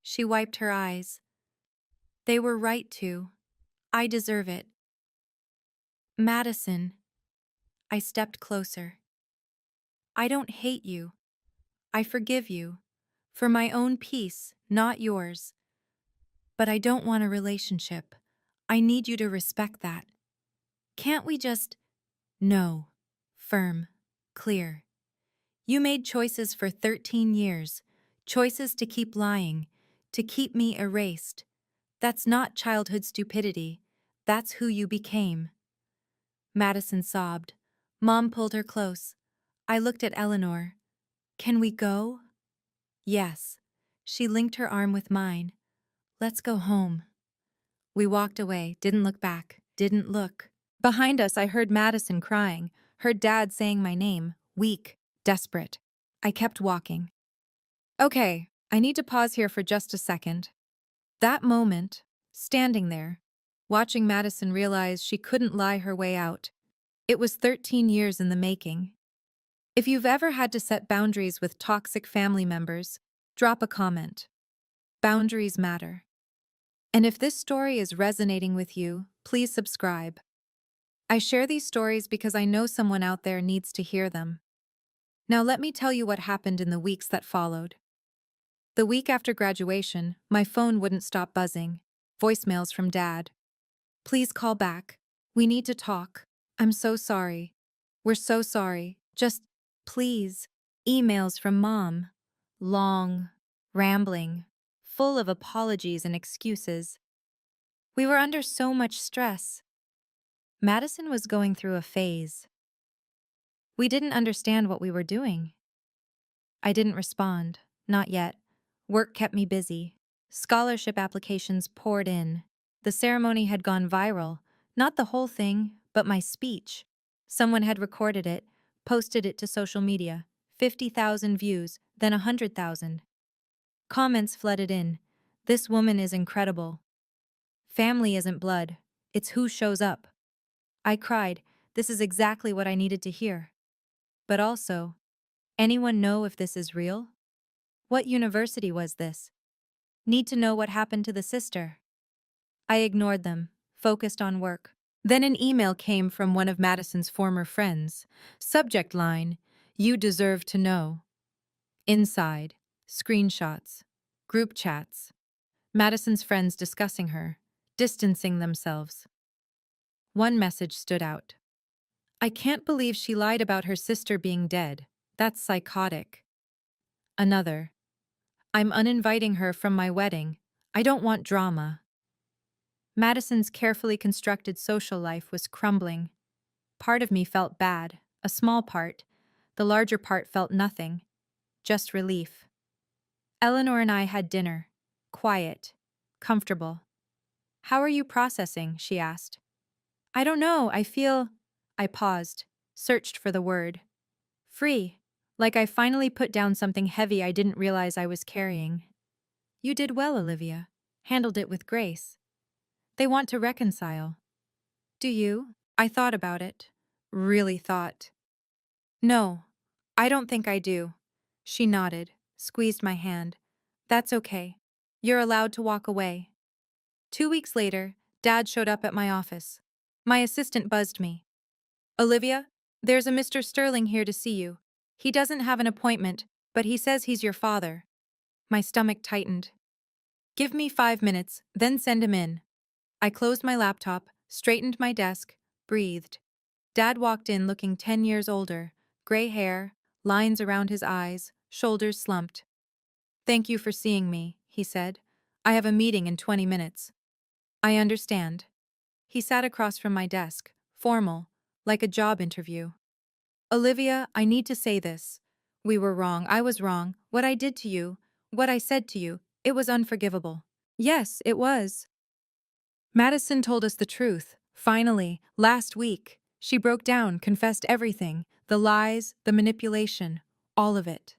She wiped her eyes. They were right to. I deserve it. Madison. I stepped closer. I don't hate you. I forgive you. For my own peace, not yours. But I don't want a relationship. I need you to respect that. Can't we just... No. Firm. Clear. You made choices for 13 years. Choices to keep lying. To keep me erased. That's not childhood stupidity. That's who you became. Madison sobbed. Mom pulled her close. I looked at Eleanor. Can we go? Yes. She linked her arm with mine. Let's go home. We walked away, didn't look back, didn't look. Behind us, I heard Madison crying, heard Dad saying my name, weak, desperate. I kept walking. Okay, I need to pause here for just a second. That moment, standing there, watching Madison realize she couldn't lie her way out. It was 13 years in the making. If you've ever had to set boundaries with toxic family members, drop a comment. Boundaries matter. And if this story is resonating with you, please subscribe. I share these stories because I know someone out there needs to hear them. Now let me tell you what happened in the weeks that followed. The week after graduation, my phone wouldn't stop buzzing. Voicemails from Dad. Please call back. We need to talk. I'm so sorry. We're so sorry. Just, please. Emails from Mom. Long, rambling, full of apologies and excuses. We were under so much stress. Madison was going through a phase. We didn't understand what we were doing. I didn't respond. Not yet. Work kept me busy. Scholarship applications poured in. The ceremony had gone viral. Not the whole thing, but my speech. Someone had recorded it, posted it to social media. 50,000 views, then 100,000. Comments flooded in. This woman is incredible. Family isn't blood. It's who shows up. I cried. This is exactly what I needed to hear. But also, anyone know if this is real? What university was this? Need to know what happened to the sister. I ignored them, focused on work. Then an email came from one of Madison's former friends. Subject line, "You deserve to know." Inside, screenshots, group chats. Madison's friends discussing her, distancing themselves. One message stood out. "I can't believe she lied about her sister being dead. That's psychotic." Another. "I'm uninviting her from my wedding. I don't want drama." Madison's carefully constructed social life was crumbling. Part of me felt bad, a small part. The larger part felt nothing, just relief. Eleanor and I had dinner. Quiet, comfortable. "How are you processing?" she asked. "I don't know, I feel—" I paused, searched for the word. "Free. Like I finally put down something heavy I didn't realize I was carrying." "You did well, Olivia. Handled it with grace. They want to reconcile." "Do you?" I thought about it. Really thought. "No, I don't think I do." She nodded, squeezed my hand. "That's okay. You're allowed to walk away." 2 weeks later, Dad showed up at my office. My assistant buzzed me. "Olivia, there's a Mr. Sterling here to see you. He doesn't have an appointment, but he says he's your father." My stomach tightened. "Give me 5 minutes, then send him in." I closed my laptop, straightened my desk, breathed. Dad walked in looking 10 years older, gray hair, lines around his eyes, shoulders slumped. "Thank you for seeing me," he said. "I have a meeting in 20 minutes. "I understand." He sat across from my desk, formal, like a job interview. "Olivia, I need to say this. We were wrong. I was wrong. What I did to you, what I said to you, it was unforgivable." "Yes, it was." Madison told us the truth, finally, last week. She broke down, confessed everything, the lies, the manipulation, all of it.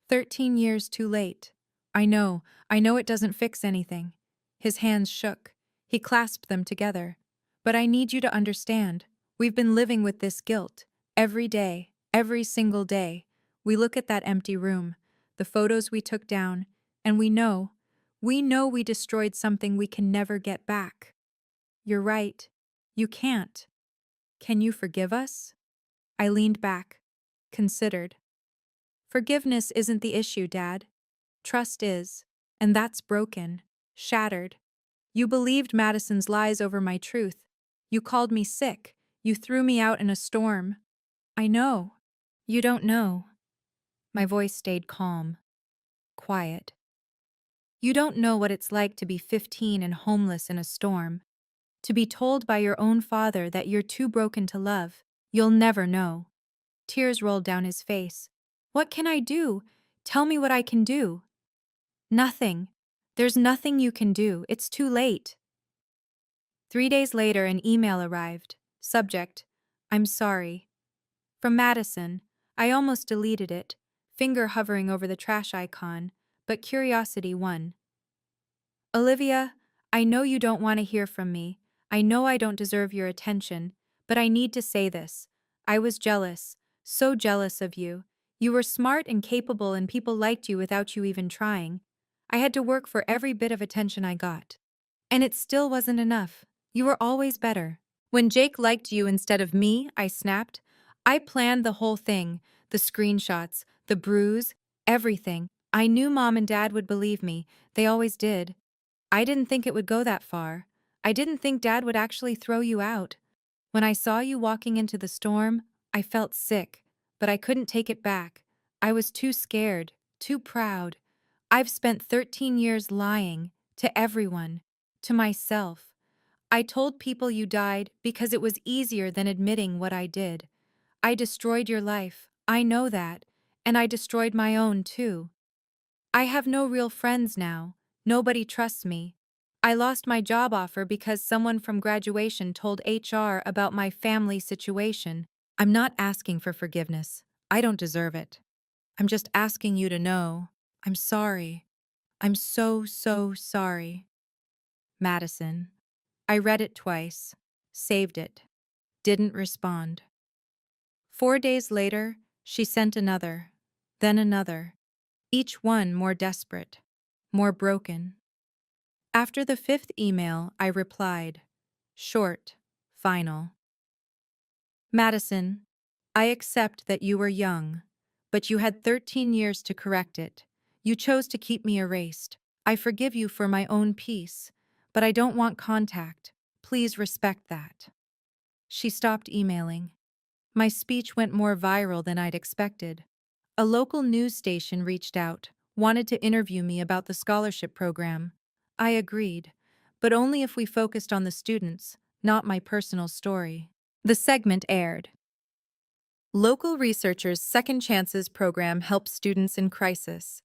13 years too late. I know it doesn't fix anything." His hands shook. He clasped them together. "But I need you to understand. We've been living with this guilt. Every day, every single day. We look at that empty room, the photos we took down, and we know we destroyed something we can never get back." "You're right. You can't. Can you forgive us?" I leaned back, considered. "Forgiveness isn't the issue, Dad. Trust is, and that's broken, shattered. You believed Madison's lies over my truth. You called me sick. You threw me out in a storm. I know. You don't know." My voice stayed calm, quiet. "You don't know what it's like to be 15 and homeless in a storm. To be told by your own father that you're too broken to love. You'll never know." Tears rolled down his face. "What can I do? Tell me what I can do." "Nothing. There's nothing you can do. It's too late." 3 days later, an email arrived. Subject: "I'm sorry." From Madison. I almost deleted it, finger hovering over the trash icon, but curiosity won. "Olivia, I know you don't want to hear from me. I know I don't deserve your attention, but I need to say this. I was jealous, so jealous of you. You were smart and capable and people liked you without you even trying. I had to work for every bit of attention I got. And it still wasn't enough. You were always better. When Jake liked you instead of me, I snapped. I planned the whole thing, the screenshots, the bruise, everything. I knew Mom and Dad would believe me. They always did. I didn't think it would go that far. I didn't think Dad would actually throw you out. When I saw you walking into the storm, I felt sick, but I couldn't take it back. I was too scared, too proud. I've spent 13 years lying, to everyone, to myself. I told people you died because it was easier than admitting what I did. I destroyed your life, I know that, and I destroyed my own too. I have no real friends now. Nobody trusts me. I lost my job offer because someone from graduation told HR about my family situation. I'm not asking for forgiveness. I don't deserve it. I'm just asking you to know. I'm sorry. I'm so sorry. Madison. I read it twice. Saved it. Didn't respond. 4 days later, she sent another. Then another. Each one more desperate. More broken. After the fifth email, I replied. Short. Final. Madison, I accept that you were young, but you had 13 years to correct it. You chose to keep me erased. I forgive you for my own peace, but I don't want contact. Please respect that. She stopped emailing. My speech went more viral than I'd expected. A local news station reached out, wanted to interview me about the scholarship program. I agreed, but only if we focused on the students, not my personal story. The segment aired. Local researchers' Second Chances program helps students in crisis.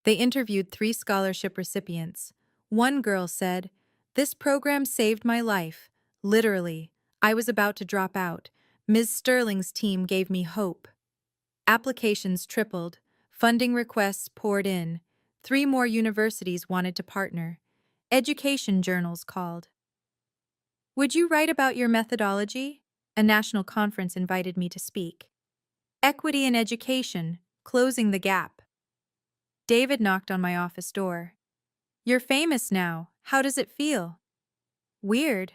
They interviewed 3 scholarship recipients. One girl said, "This program saved my life. Literally, I was about to drop out. Ms. Sterling's team gave me hope." Applications tripled. Funding requests poured in. 3 more universities wanted to partner. Education journals called. Would you write about your methodology? A national conference invited me to speak. Equity in education, closing the gap. David knocked on my office door. You're famous now. How does it feel? Weird.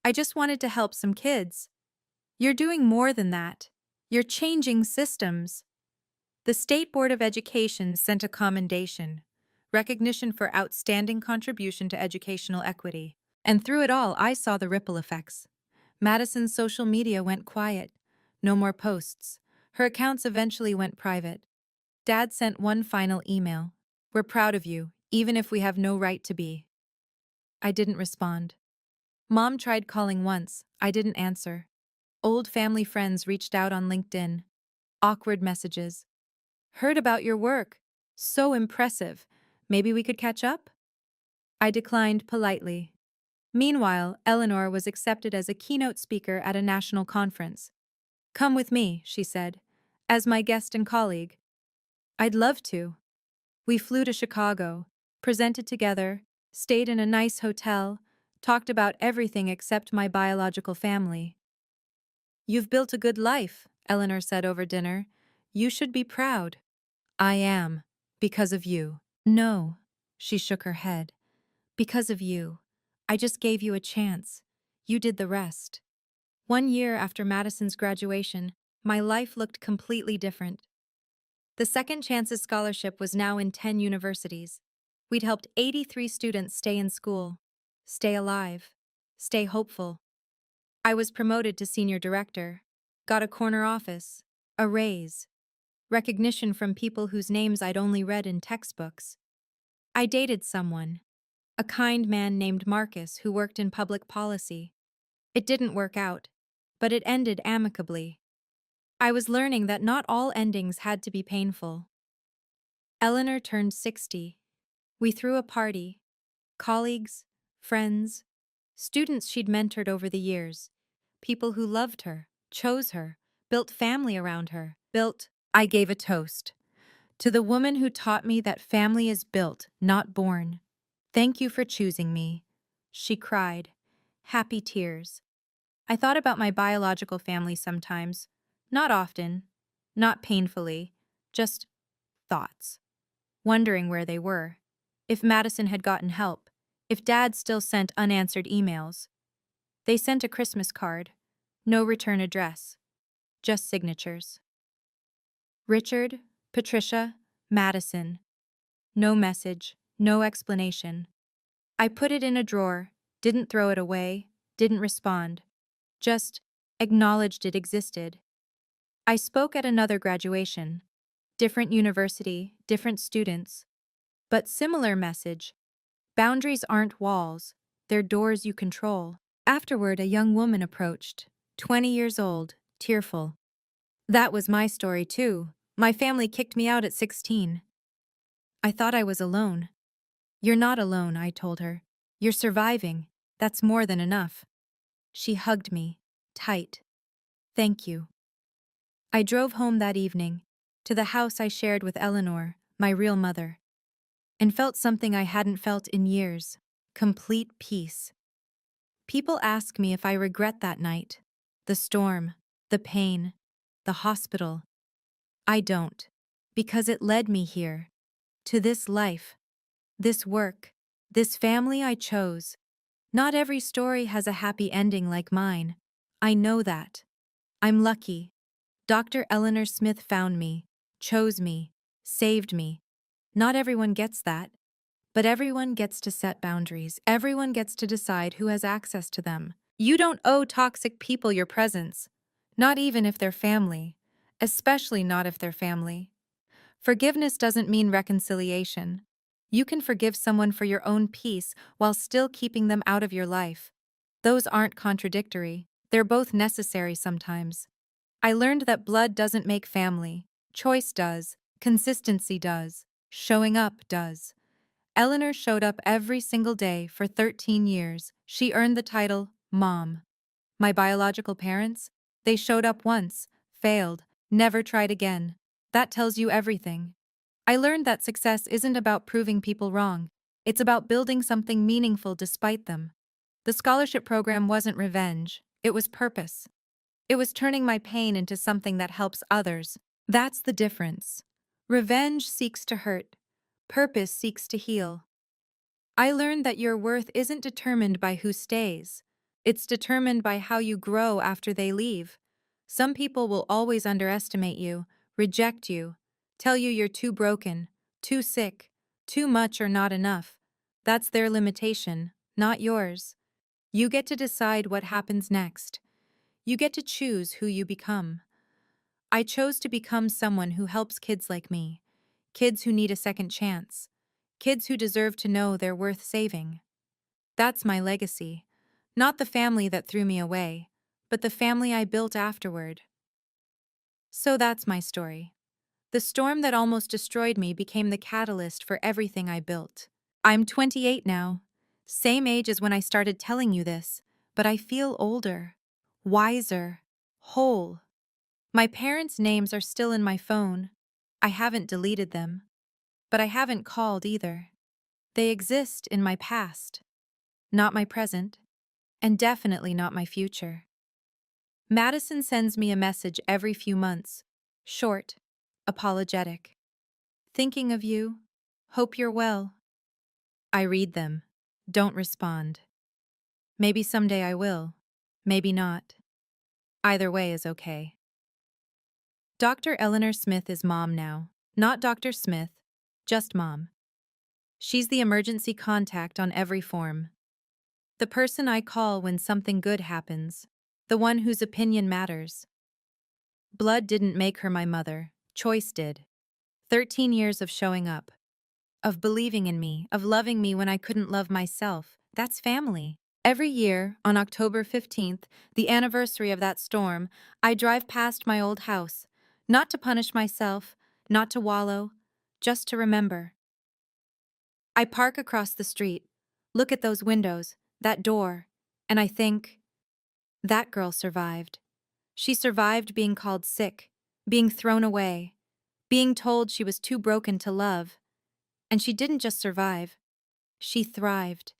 I just wanted to help some kids. You're doing more than that. You're changing systems. The State Board of Education sent a commendation, recognition for outstanding contribution to educational equity. And through it all, I saw the ripple effects. Madison's social media went quiet. No more posts. Her accounts eventually went private. Dad sent one final email. We're proud of you, even if we have no right to be. I didn't respond. Mom tried calling once. I didn't answer. Old family friends reached out on LinkedIn. Awkward messages. Heard about your work. So impressive. Maybe we could catch up? I declined politely. Meanwhile, Eleanor was accepted as a keynote speaker at a national conference. Come with me, she said, as my guest and colleague. I'd love to. We flew to Chicago, presented together, stayed in a nice hotel, talked about everything except my biological family. You've built a good life, Eleanor said over dinner. You should be proud. I am, because of you. No, she shook her head. Because of you. I just gave you a chance. You did the rest. 1 year after Madison's graduation, my life looked completely different. The Second Chances Scholarship was now in 10 universities. We'd helped 83 students stay in school, stay alive, stay hopeful. I was promoted to senior director, got a corner office, a raise, recognition from people whose names I'd only read in textbooks. I dated someone, a kind man named Marcus who worked in public policy. It didn't work out, but it ended amicably. I was learning that not all endings had to be painful. Eleanor turned 60. We threw a party. Colleagues, friends, students she'd mentored over the years, people who loved her, chose her, built family around her, I gave a toast. To the woman who taught me that family is built, not born. Thank you for choosing me. She cried. Happy tears. I thought about my biological family sometimes. Not often. Not painfully. Just thoughts. Wondering where they were. If Madison had gotten help. If Dad still sent unanswered emails. They sent a Christmas card. No return address. Just signatures. Richard, Patricia, Madison. No message, no explanation. I put it in a drawer, didn't throw it away, didn't respond. Just acknowledged it existed. I spoke at another graduation. Different university, different students. But similar message. Boundaries aren't walls, they're doors you control. Afterward, a young woman approached, 20 years old, tearful. That was my story too. My family kicked me out at 16. I thought I was alone. You're not alone, I told her. You're surviving. That's more than enough. She hugged me, tight. Thank you. I drove home that evening, to the house I shared with Eleanor, my real mother, and felt something I hadn't felt in years. Complete peace. People ask me if I regret that night. The storm, the pain, the hospital. I don't. Because it led me here. To this life. This work. This family I chose. Not every story has a happy ending like mine. I know that. I'm lucky. Dr. Eleanor Smith found me, chose me, saved me. Not everyone gets that. But everyone gets to set boundaries. Everyone gets to decide who has access to them. You don't owe toxic people your presence. Not even if they're family. Especially not if they're family. Forgiveness doesn't mean reconciliation. You can forgive someone for your own peace while still keeping them out of your life. Those aren't contradictory. They're both necessary sometimes. I learned that blood doesn't make family. Choice does. Consistency does. Showing up does. Eleanor showed up every single day for 13 years. She earned the title Mom. My biological parents? They showed up once, failed, never tried again. That tells you everything. I learned that success isn't about proving people wrong. It's about building something meaningful despite them. The scholarship program wasn't revenge. It was purpose. It was turning my pain into something that helps others. That's the difference. Revenge seeks to hurt. Purpose seeks to heal. I learned that your worth isn't determined by who stays. It's determined by how you grow after they leave. Some people will always underestimate you, reject you, tell you you're too broken, too sick, too much or not enough. That's their limitation, not yours. You get to decide what happens next. You get to choose who you become. I chose to become someone who helps kids like me, kids who need a second chance, kids who deserve to know they're worth saving. That's my legacy. Not the family that threw me away, but the family I built afterward. So that's my story. The storm that almost destroyed me became the catalyst for everything I built. I'm 28 now, same age as when I started telling you this, but I feel older, wiser, whole. My parents' names are still in my phone. I haven't deleted them, but I haven't called either. They exist in my past, not my present, and definitely not my future. Madison sends me a message every few months, short, apologetic. Thinking of you, hope you're well. I read them, don't respond. Maybe someday I will, maybe not. Either way is okay. Dr. Eleanor Smith is mom now, not Dr. Smith, just mom. She's the emergency contact on every form. The person I call when something good happens, the one whose opinion matters. Blood didn't make her my mother, choice did. 13 years of showing up, of believing in me, of loving me when I couldn't love myself. That's family. Every year, on October 15th, the anniversary of that storm, I drive past my old house, not to punish myself, not to wallow, just to remember. I park across the street, look at those windows, that door, and I think, that girl survived. She survived being called sick, being thrown away, being told she was too broken to love. And she didn't just survive, she thrived.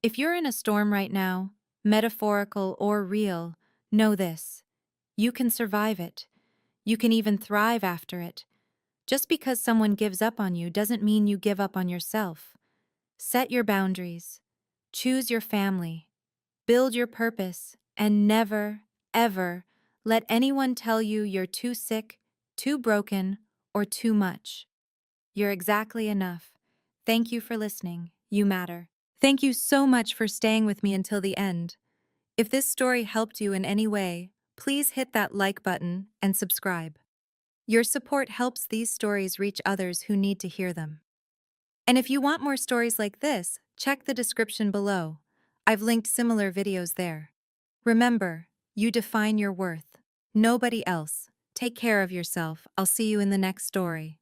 If you're in a storm right now, metaphorical or real, know this. You can survive it. You can even thrive after it. Just because someone gives up on you doesn't mean you give up on yourself. Set your boundaries. Choose your family. Build your purpose, and never, ever let anyone tell you you're too sick, too broken, or too much. You're exactly enough. Thank you for listening. You matter. Thank you so much for staying with me until the end. If this story helped you in any way, please hit that like button and subscribe. Your support helps these stories reach others who need to hear them. And if you want more stories like this, check the description below. I've linked similar videos there. Remember, you define your worth. Nobody else. Take care of yourself. I'll see you in the next story.